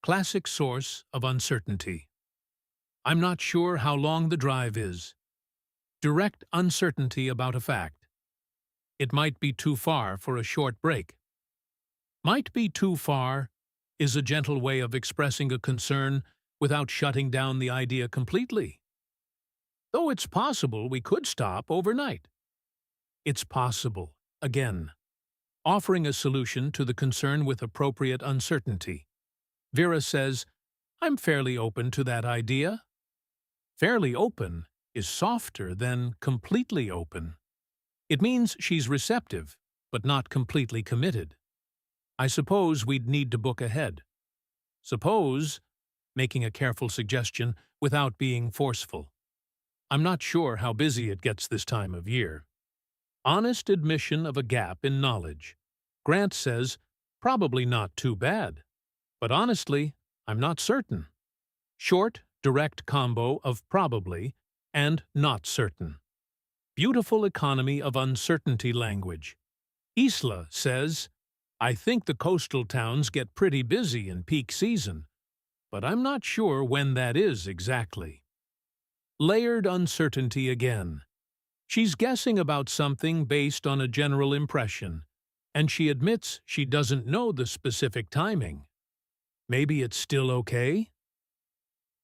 Classic source of uncertainty. I'm not sure how long the drive is. Direct uncertainty about a fact. It might be too far for a short break. Might be too far is a gentle way of expressing a concern without shutting down the idea completely. Though it's possible we could stop overnight. It's possible, again, offering a solution to the concern with appropriate uncertainty. Vera says, I'm fairly open to that idea. Fairly open is softer than completely open. It means she's receptive, but not completely committed. I suppose we'd need to book ahead. Suppose, making a careful suggestion without being forceful. I'm not sure how busy it gets this time of year. Honest admission of a gap in knowledge. Grant says, probably not too bad. But honestly, I'm not certain. Short, direct combo of probably and not certain. Beautiful economy of uncertainty language. Isla says, I think the coastal towns get pretty busy in peak season, but I'm not sure when that is exactly. Layered uncertainty again. She's guessing about something based on a general impression, and she admits she doesn't know the specific timing. Maybe it's still okay?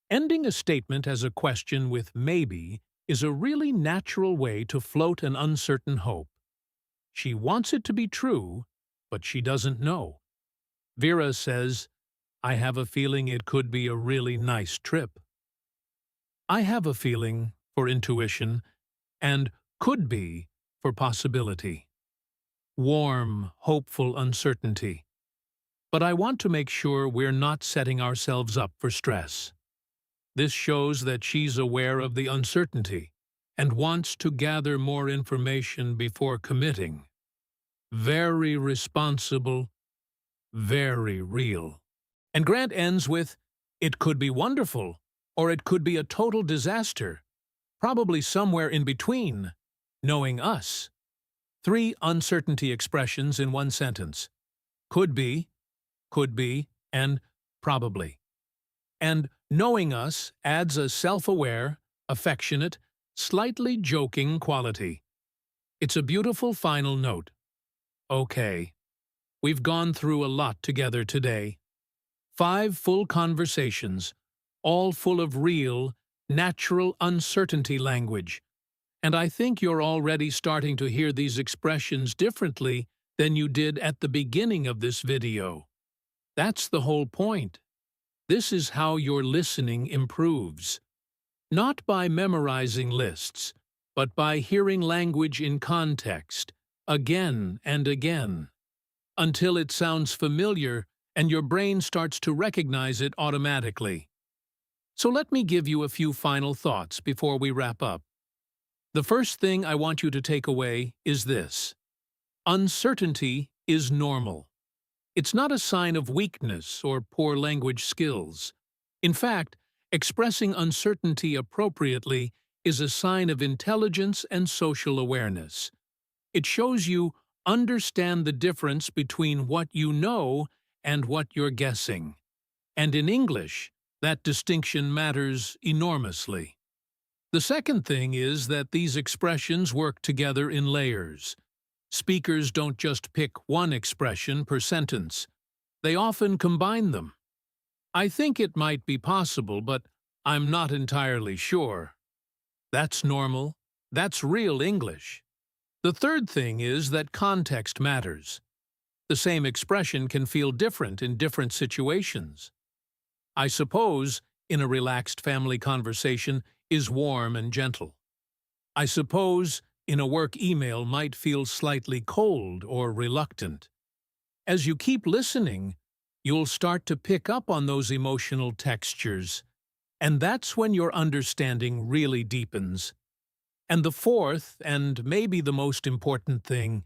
Ending a statement as a question with maybe is a really natural way to float an uncertain hope. She wants it to be true, but she doesn't know. Vera says, I have a feeling it could be a really nice trip. I have a feeling for intuition and could be for possibility. Warm, hopeful uncertainty. But I want to make sure we're not setting ourselves up for stress. This shows that she's aware of the uncertainty and wants to gather more information before committing. Very responsible, very real. And Grant ends with, it could be wonderful, or it could be a total disaster, probably somewhere in between, knowing us. 3 uncertainty expressions in one sentence. Could be, and probably. And knowing us adds a self-aware, affectionate, slightly joking quality. It's a beautiful final note. Okay, we've gone through a lot together today. 5 full conversations, all full of real, natural uncertainty language. And I think you're already starting to hear these expressions differently than you did at the beginning of this video. That's the whole point. This is how your listening improves. Not by memorizing lists, but by hearing language in context, again and again, until it sounds familiar and your brain starts to recognize it automatically. So let me give you a few final thoughts before we wrap up. The first thing I want you to take away is this. Uncertainty is normal. It's not a sign of weakness or poor language skills. In fact, expressing uncertainty appropriately is a sign of intelligence and social awareness. It shows you understand the difference between what you know and what you're guessing. And in English, that distinction matters enormously. The second thing is that these expressions work together in layers. Speakers don't just pick one expression per sentence. They often combine them. I think it might be possible, but I'm not entirely sure. That's normal. That's real English. The third thing is that context matters. The same expression can feel different in different situations. I suppose, in a relaxed family conversation, is warm and gentle. I suppose, in a work email might feel slightly cold or reluctant. As you keep listening, you'll start to pick up on those emotional textures, and that's when your understanding really deepens. And the fourth, and maybe the most important thing,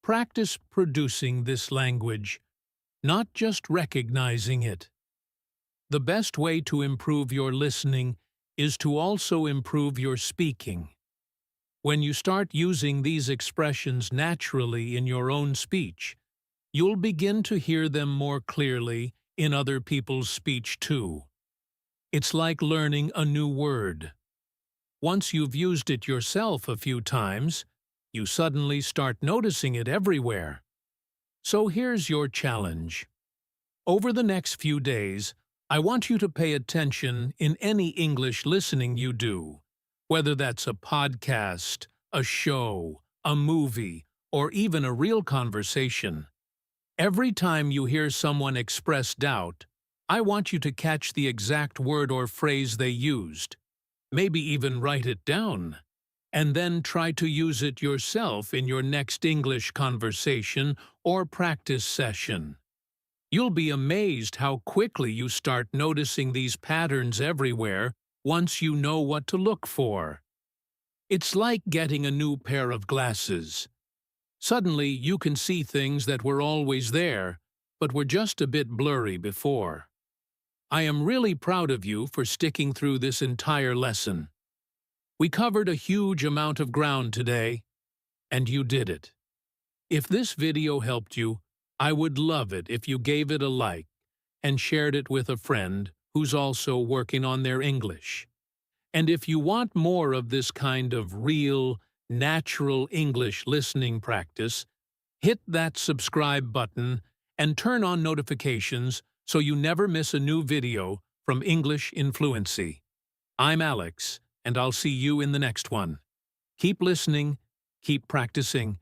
practice producing this language, not just recognizing it. The best way to improve your listening is to also improve your speaking. When you start using these expressions naturally in your own speech, you'll begin to hear them more clearly in other people's speech too. It's like learning a new word. Once you've used it yourself a few times, you suddenly start noticing it everywhere. So here's your challenge. Over the next few days, I want you to pay attention in any English listening you do, whether that's a podcast, a show, a movie, or even a real conversation. Every time you hear someone express doubt, I want you to catch the exact word or phrase they used. Maybe even write it down. And then try to use it yourself in your next English conversation or practice session. You'll be amazed how quickly you start noticing these patterns everywhere once you know what to look for. It's like getting a new pair of glasses. Suddenly, you can see things that were always there, but were just a bit blurry before. I am really proud of you for sticking through this entire lesson. We covered a huge amount of ground today, and you did it. If this video helped you, I would love it if you gave it a like and shared it with a friend who's also working on their English. And if you want more of this kind of real, natural English listening practice, hit that subscribe button and turn on notifications so you never miss a new video from English in Fluency. I'm Alex, and I'll see you in the next one. Keep listening, keep practicing,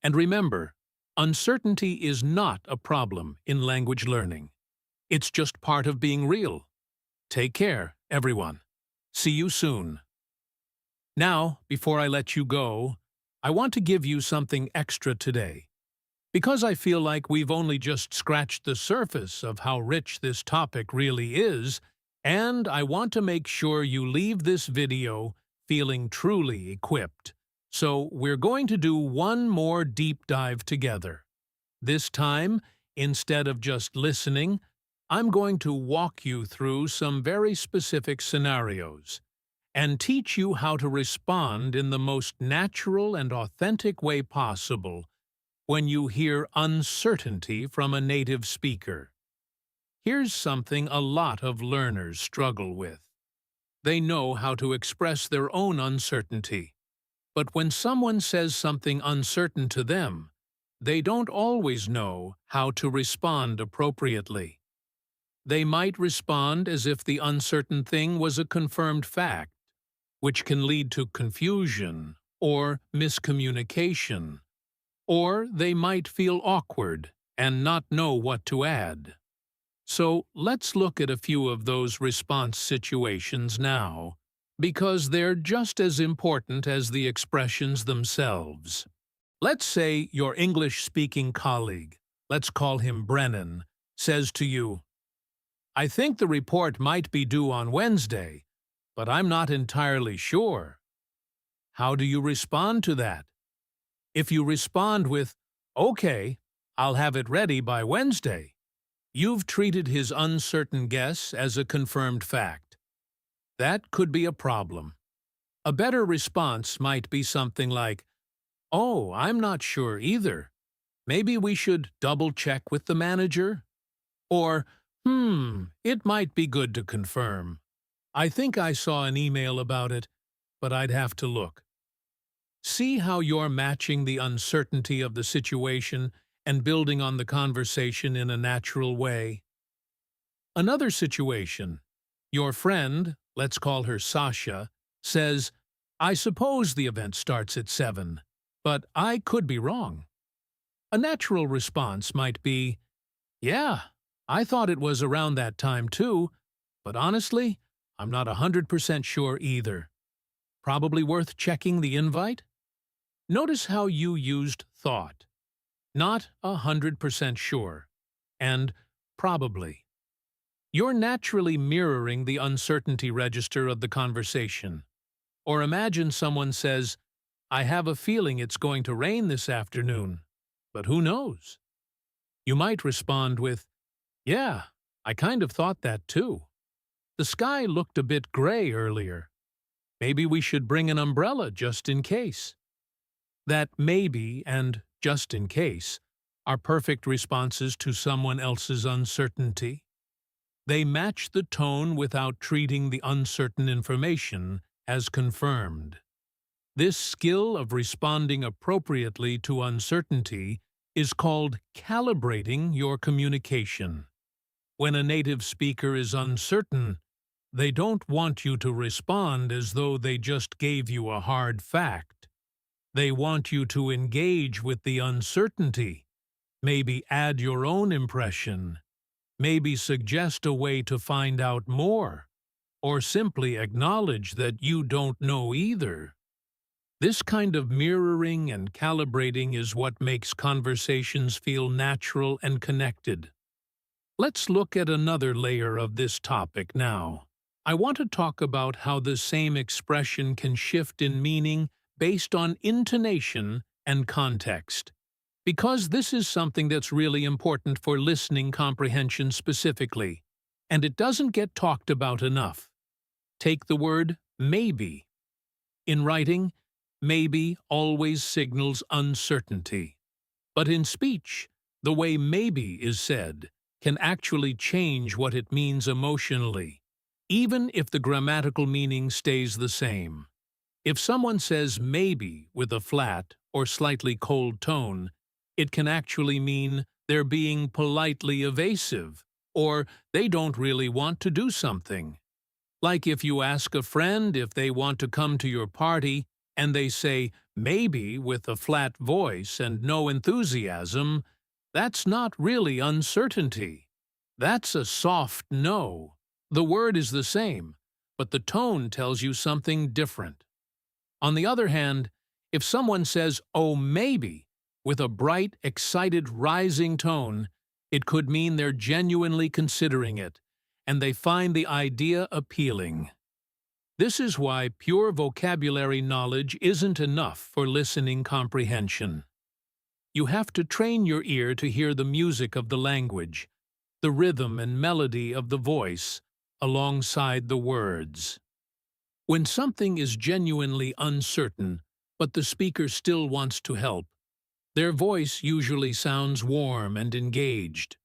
and remember, uncertainty is not a problem in language learning. It's just part of being real. Take care, everyone. See you soon. Now, before I let you go, I want to give you something extra today. Because I feel like we've only just scratched the surface of how rich this topic really is, and I want to make sure you leave this video feeling truly equipped. So we're going to do one more deep dive together. This time, instead of just listening, I'm going to walk you through some very specific scenarios and teach you how to respond in the most natural and authentic way possible when you hear uncertainty from a native speaker. Here's something a lot of learners struggle with. They know how to express their own uncertainty, but when someone says something uncertain to them, they don't always know how to respond appropriately. They might respond as if the uncertain thing was a confirmed fact, which can lead to confusion or miscommunication. Or they might feel awkward and not know what to add. So let's look at a few of those response situations now, because they're just as important as the expressions themselves. Let's say your English-speaking colleague, let's call him Brennan, says to you, "I think the report might be due on Wednesday, but I'm not entirely sure." How do you respond to that? If you respond with, "Okay, I'll have it ready by Wednesday," you've treated his uncertain guess as a confirmed fact. That could be a problem. A better response might be something like, "Oh, I'm not sure either. Maybe we should double-check with the manager?" Or, "It might be good to confirm. I think I saw an email about it, but I'd have to look." See how you're matching the uncertainty of the situation and building on the conversation in a natural way. Another situation. Your friend, let's call her Sasha, says, "I suppose the event starts at 7, but I could be wrong." A natural response might be, "Yeah, I thought it was around that time too, but honestly, I'm not 100% sure either. Probably worth checking the invite?" Notice how you used thought, not 100% sure, and probably. You're naturally mirroring the uncertainty register of the conversation. Or imagine someone says, "I have a feeling it's going to rain this afternoon, but who knows?" You might respond with, "Yeah, I kind of thought that too. The sky looked a bit gray earlier." Maybe we should bring an umbrella just in case. That maybe and just in case are perfect responses to someone else's uncertainty. They match the tone without treating the uncertain information as confirmed. This skill of responding appropriately to uncertainty is called calibrating your communication. When a native speaker is uncertain, they don't want you to respond as though they just gave you a hard fact. They want you to engage with the uncertainty, maybe add your own impression, maybe suggest a way to find out more, or simply acknowledge that you don't know either. This kind of mirroring and calibrating is what makes conversations feel natural and connected. Let's look at another layer of this topic now. I want to talk about how the same expression can shift in meaning based on intonation and context, because this is something that's really important for listening comprehension specifically, and it doesn't get talked about enough. Take the word maybe. In writing, maybe always signals uncertainty. But in speech, the way maybe is said can actually change what it means emotionally, even if the grammatical meaning stays the same. If someone says maybe with a flat or slightly cold tone, it can actually mean they're being politely evasive, or they don't really want to do something. Like if you ask a friend if they want to come to your party, and they say maybe with a flat voice and no enthusiasm, that's not really uncertainty. That's a soft no. The word is the same, but the tone tells you something different. On the other hand, if someone says, "Oh, maybe," with a bright, excited, rising tone, it could mean they're genuinely considering it, and they find the idea appealing. This is why pure vocabulary knowledge isn't enough for listening comprehension. You have to train your ear to hear the music of the language, the rhythm and melody of the voice, alongside the words. When something is genuinely uncertain, but the speaker still wants to help, their voice usually sounds warm and engaged.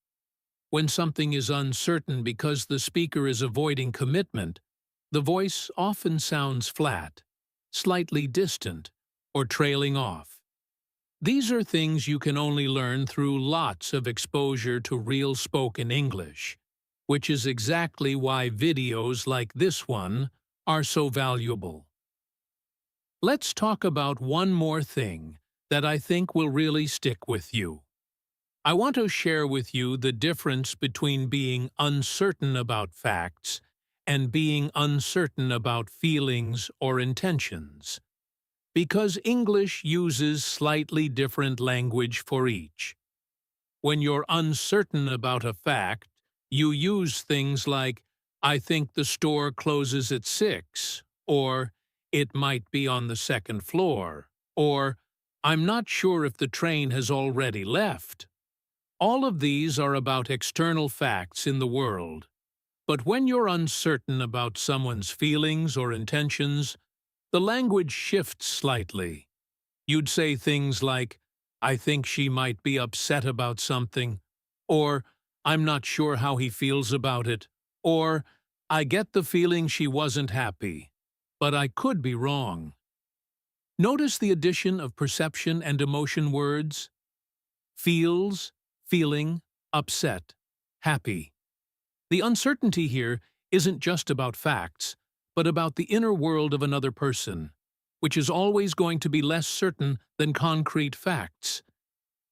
When something is uncertain because the speaker is avoiding commitment, the voice often sounds flat, slightly distant, or trailing off. These are things you can only learn through lots of exposure to real spoken English, which is exactly why videos like this one are so valuable. Let's talk about one more thing that I think will really stick with you. I want to share with you the difference between being uncertain about facts and being uncertain about feelings or intentions, because English uses slightly different language for each. When you're uncertain about a fact, you use things like, "I think the store closes at 6, or "it might be on the second floor," or "I'm not sure if the train has already left." All of these are about external facts in the world. But when you're uncertain about someone's feelings or intentions, the language shifts slightly. You'd say things like, "I think she might be upset about something," or "I'm not sure how he feels about it," or "I get the feeling she wasn't happy, but I could be wrong." Notice the addition of perception and emotion words: feels, feeling, upset, happy. The uncertainty here isn't just about facts, but about the inner world of another person, which is always going to be less certain than concrete facts.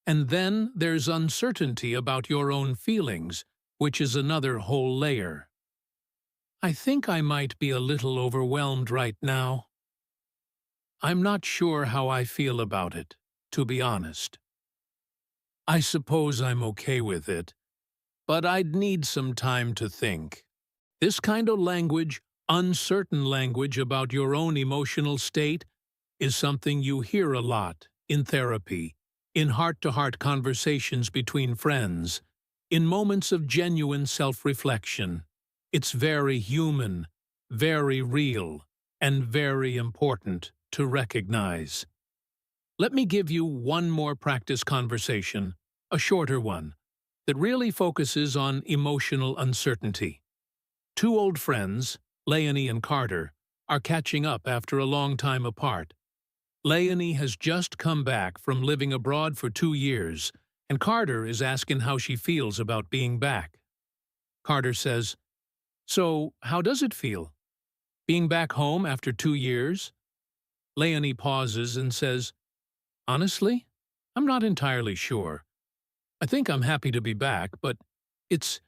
And then there's uncertainty about your own feelings, which is another whole layer. "I think I might be a little overwhelmed right now. I'm not sure how I feel about it, to be honest. I suppose I'm okay with it, but I'd need some time to think." This kind of language, uncertain language about your own emotional state, is something you hear a lot in therapy, in heart-to-heart conversations between friends, in moments of genuine self-reflection. It's very human, very real, and very important to recognize. Let me give you one more practice conversation, a shorter one, that really focuses on emotional uncertainty. Two old friends, Leonie and Carter, are catching up after a long time apart. Leonie has just come back from living abroad for 2 years, and Carter is asking how she feels about being back. Carter says, "So, how does it feel? Being back home after 2 years?" Leonie pauses and says, "Honestly, I'm not entirely sure. I think I'm happy to be back, but it's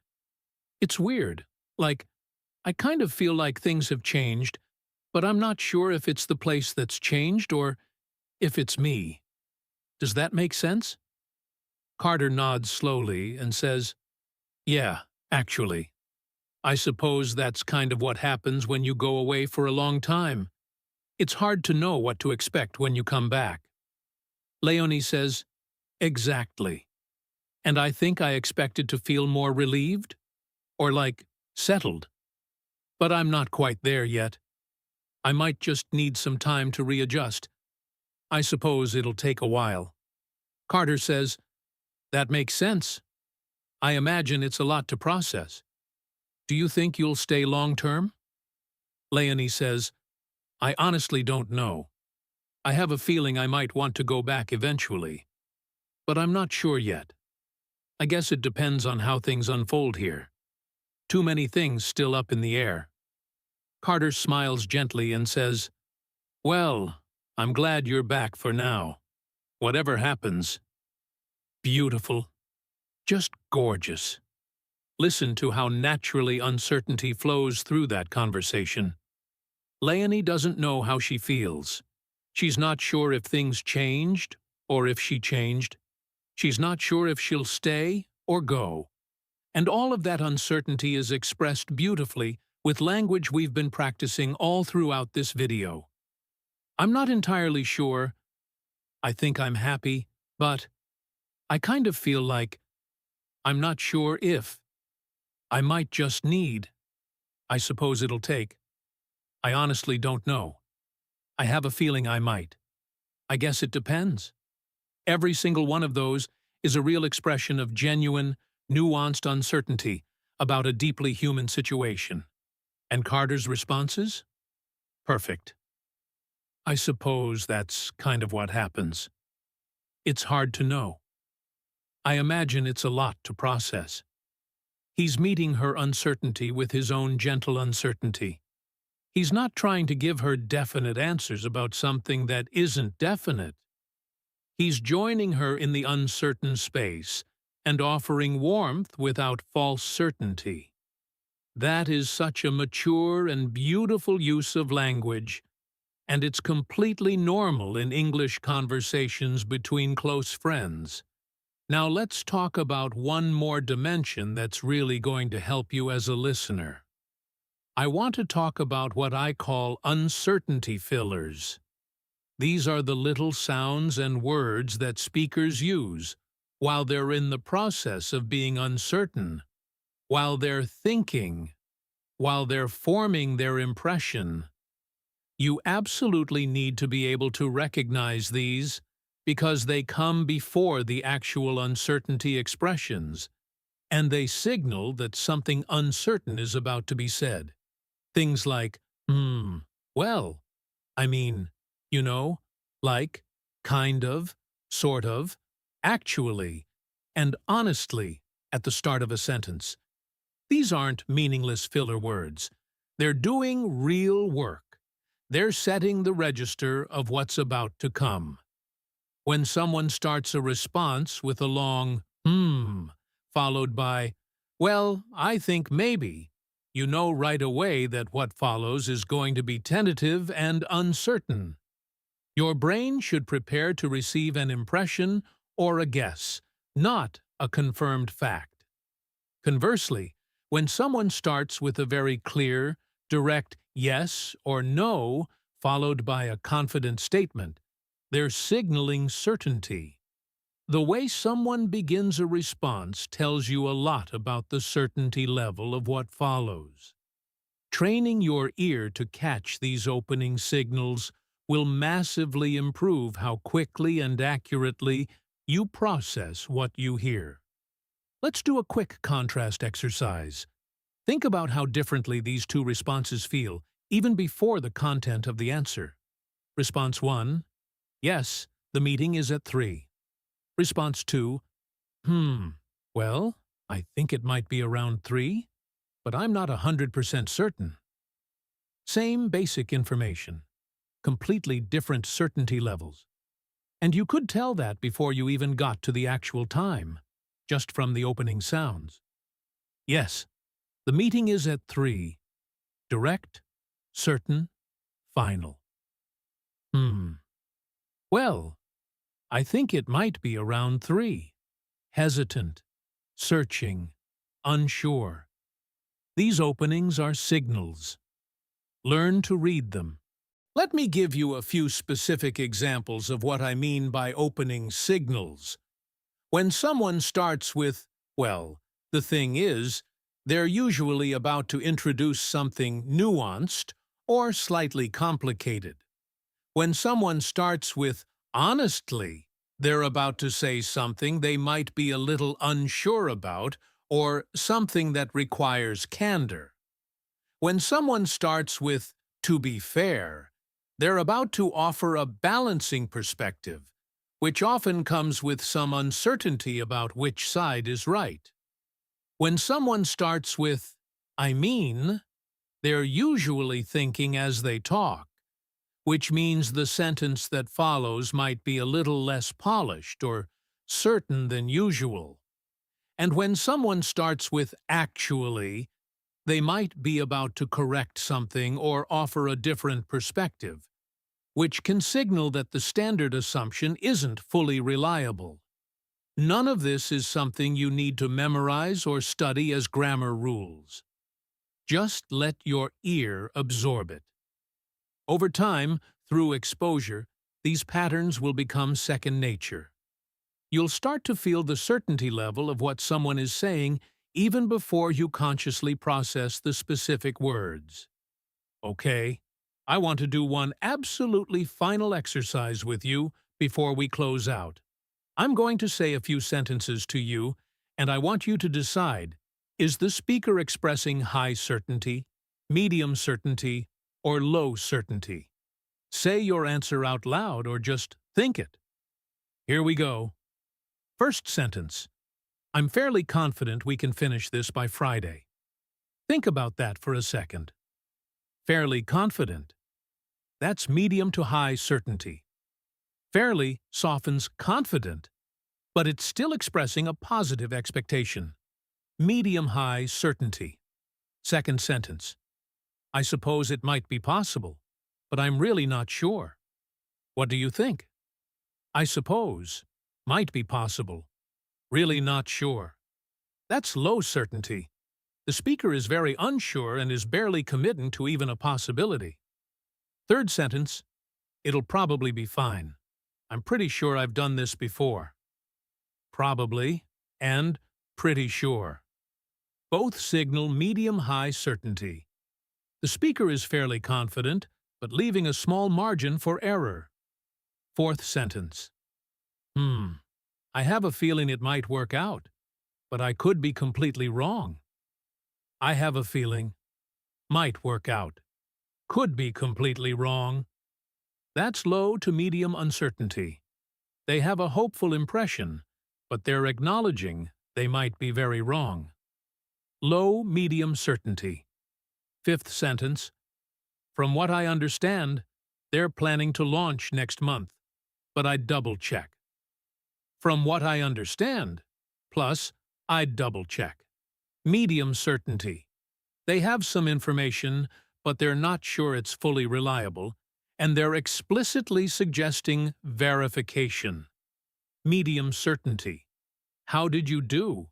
weird. Like, I kind of feel like things have changed, but I'm not sure if it's the place that's changed or if it's me. Does that make sense?" Carter nods slowly and says, "Yeah, actually. I suppose that's kind of what happens when you go away for a long time. It's hard to know what to expect when you come back." Leonie says, "Exactly. And I think I expected to feel more relieved, or like, settled. But I'm not quite there yet. I might just need some time to readjust. I suppose it'll take a while." Carter says, "That makes sense. I imagine it's a lot to process. Do you think you'll stay long-term?" Leonie says, "I honestly don't know. I have a feeling I might want to go back eventually. But I'm not sure yet. I guess it depends on how things unfold here. Too many things still up in the air." Carter smiles gently and says, "Well, I'm glad you're back for now. Whatever happens." Beautiful. Just gorgeous. Listen to how naturally uncertainty flows through that conversation. Leonie doesn't know how she feels. She's not sure if things changed or if she changed. She's not sure if she'll stay or go. And all of that uncertainty is expressed beautifully with language we've been practicing all throughout this video. "I'm not entirely sure. I think I'm happy, but I kind of feel like I'm not sure if I might just need. I suppose it'll take. I honestly don't know. I have a feeling I might. I guess it depends." Every single one of those is a real expression of genuine, nuanced uncertainty about a deeply human situation. And Carter's responses? Perfect. I suppose that's kind of what happens. It's hard to know. I imagine it's a lot to process. He's meeting her uncertainty with his own gentle uncertainty. He's not trying to give her definite answers about something that isn't definite. He's joining her in the uncertain space and offering warmth without false certainty. That is such a mature and beautiful use of language, and it's completely normal in English conversations between close friends. Now let's talk about one more dimension that's really going to help you as a listener. I want to talk about what I call uncertainty fillers. These are the little sounds and words that speakers use while they're in the process of being uncertain, while they're thinking, while they're forming their impression. You absolutely need to be able to recognize these because they come before the actual uncertainty expressions, and they signal that something uncertain is about to be said. Things like, well, I mean, you know, like, kind of, sort of, actually, and honestly at the start of a sentence. These aren't meaningless filler words. They're doing real work. They're setting the register of what's about to come. When someone starts a response with a long, followed by, "Well, I think maybe," you know right away that what follows is going to be tentative and uncertain. Your brain should prepare to receive an impression or a guess, not a confirmed fact. Conversely, when someone starts with a very clear, direct yes or no, followed by a confident statement, they're signaling certainty. The way someone begins a response tells you a lot about the certainty level of what follows. Training your ear to catch these opening signals will massively improve how quickly and accurately you process what you hear. Let's do a quick contrast exercise. Think about how differently these two responses feel, even before the content of the answer. Response 1, yes, the meeting is at 3. Response 2, well, I think it might be around 3, but I'm not 100% certain. Same basic information, completely different certainty levels. And you could tell that before you even got to the actual time, just from the opening sounds. Yes, the meeting is at 3. Direct, certain, final. Well, I think it might be around 3. Hesitant, searching, unsure. These openings are signals. Learn to read them. Let me give you a few specific examples of what I mean by opening signals. When someone starts with, well, the thing is, they're usually about to introduce something nuanced or slightly complicated. When someone starts with, honestly, they're about to say something they might be a little unsure about or something that requires candor. When someone starts with, to be fair, they're about to offer a balancing perspective, which often comes with some uncertainty about which side is right. When someone starts with, I mean, they're usually thinking as they talk, which means the sentence that follows might be a little less polished or certain than usual. And when someone starts with actually, they might be about to correct something or offer a different perspective, which can signal that the standard assumption isn't fully reliable. None of this is something you need to memorize or study as grammar rules. Just let your ear absorb it. Over time, through exposure, these patterns will become second nature. You'll start to feel the certainty level of what someone is saying even before you consciously process the specific words. Okay, I want to do one absolutely final exercise with you before we close out. I'm going to say a few sentences to you, and I want you to decide, is the speaker expressing high certainty, medium certainty, or low certainty? Say your answer out loud or just think it. Here we go. First sentence. I'm fairly confident we can finish this by Friday. Think about that for a second. Fairly confident. That's medium to high certainty. Fairly softens confident, but it's still expressing a positive expectation. Medium-high certainty. Second sentence. I suppose it might be possible, but I'm really not sure. What do you think? I suppose. Might be possible. Really not sure. That's low certainty. The speaker is very unsure and is barely committing to even a possibility. Third sentence. It'll probably be fine. I'm pretty sure I've done this before. Probably and pretty sure. Both signal medium-high certainty. The speaker is fairly confident, but leaving a small margin for error. Fourth sentence. I have a feeling it might work out, but I could be completely wrong. I have a feeling. Might work out. Could be completely wrong. That's low to medium uncertainty. They have a hopeful impression, but they're acknowledging they might be very wrong. Low-medium certainty. Fifth sentence. From what I understand, they're planning to launch next month, but I'd double-check. From what I understand, plus I'd double-check. Medium certainty. They have some information, but they're not sure it's fully reliable, and they're explicitly suggesting verification. Medium certainty. How did you do?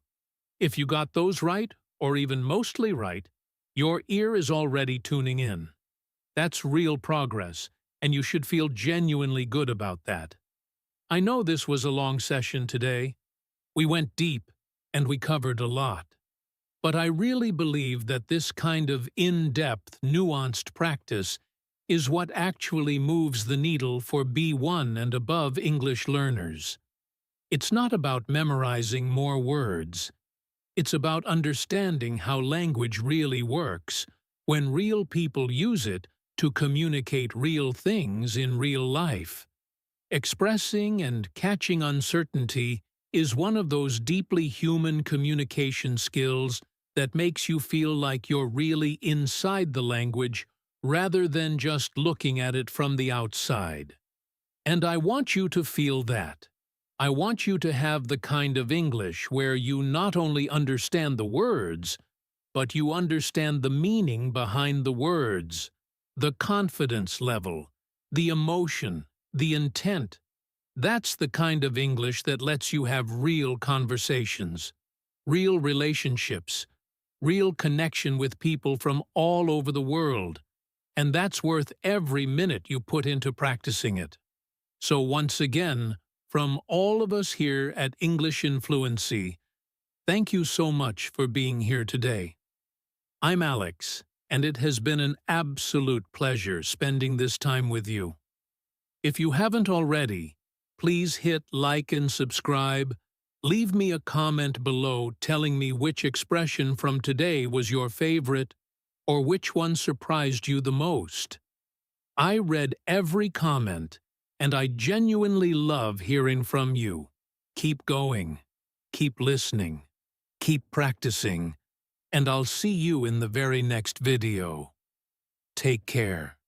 If you got those right, or even mostly right, your ear is already tuning in. That's real progress, and you should feel genuinely good about that. I know this was a long session today. We went deep, and we covered a lot. But I really believe that this kind of in-depth, nuanced practice is what actually moves the needle for B1 and above English learners. It's not about memorizing more words. It's about understanding how language really works when real people use it to communicate real things in real life. Expressing and catching uncertainty is one of those deeply human communication skills that makes you feel like you're really inside the language rather than just looking at it from the outside. And I want you to feel that. I want you to have the kind of English where you not only understand the words, but you understand the meaning behind the words, the confidence level, the emotion, the intent. That's the kind of English that lets you have real conversations, real relationships, real connection with people from all over the world, and that's worth every minute you put into practicing it. So once again, from all of us here at English in Fluency, thank you so much for being here today. I'm Alex, and it has been an absolute pleasure spending this time with you. If you haven't already, please hit like and subscribe. Leave me a comment below telling me which expression from today was your favorite or which one surprised you the most. I read every comment, and I genuinely love hearing from you. Keep going, keep listening, keep practicing, and I'll see you in the very next video. Take care.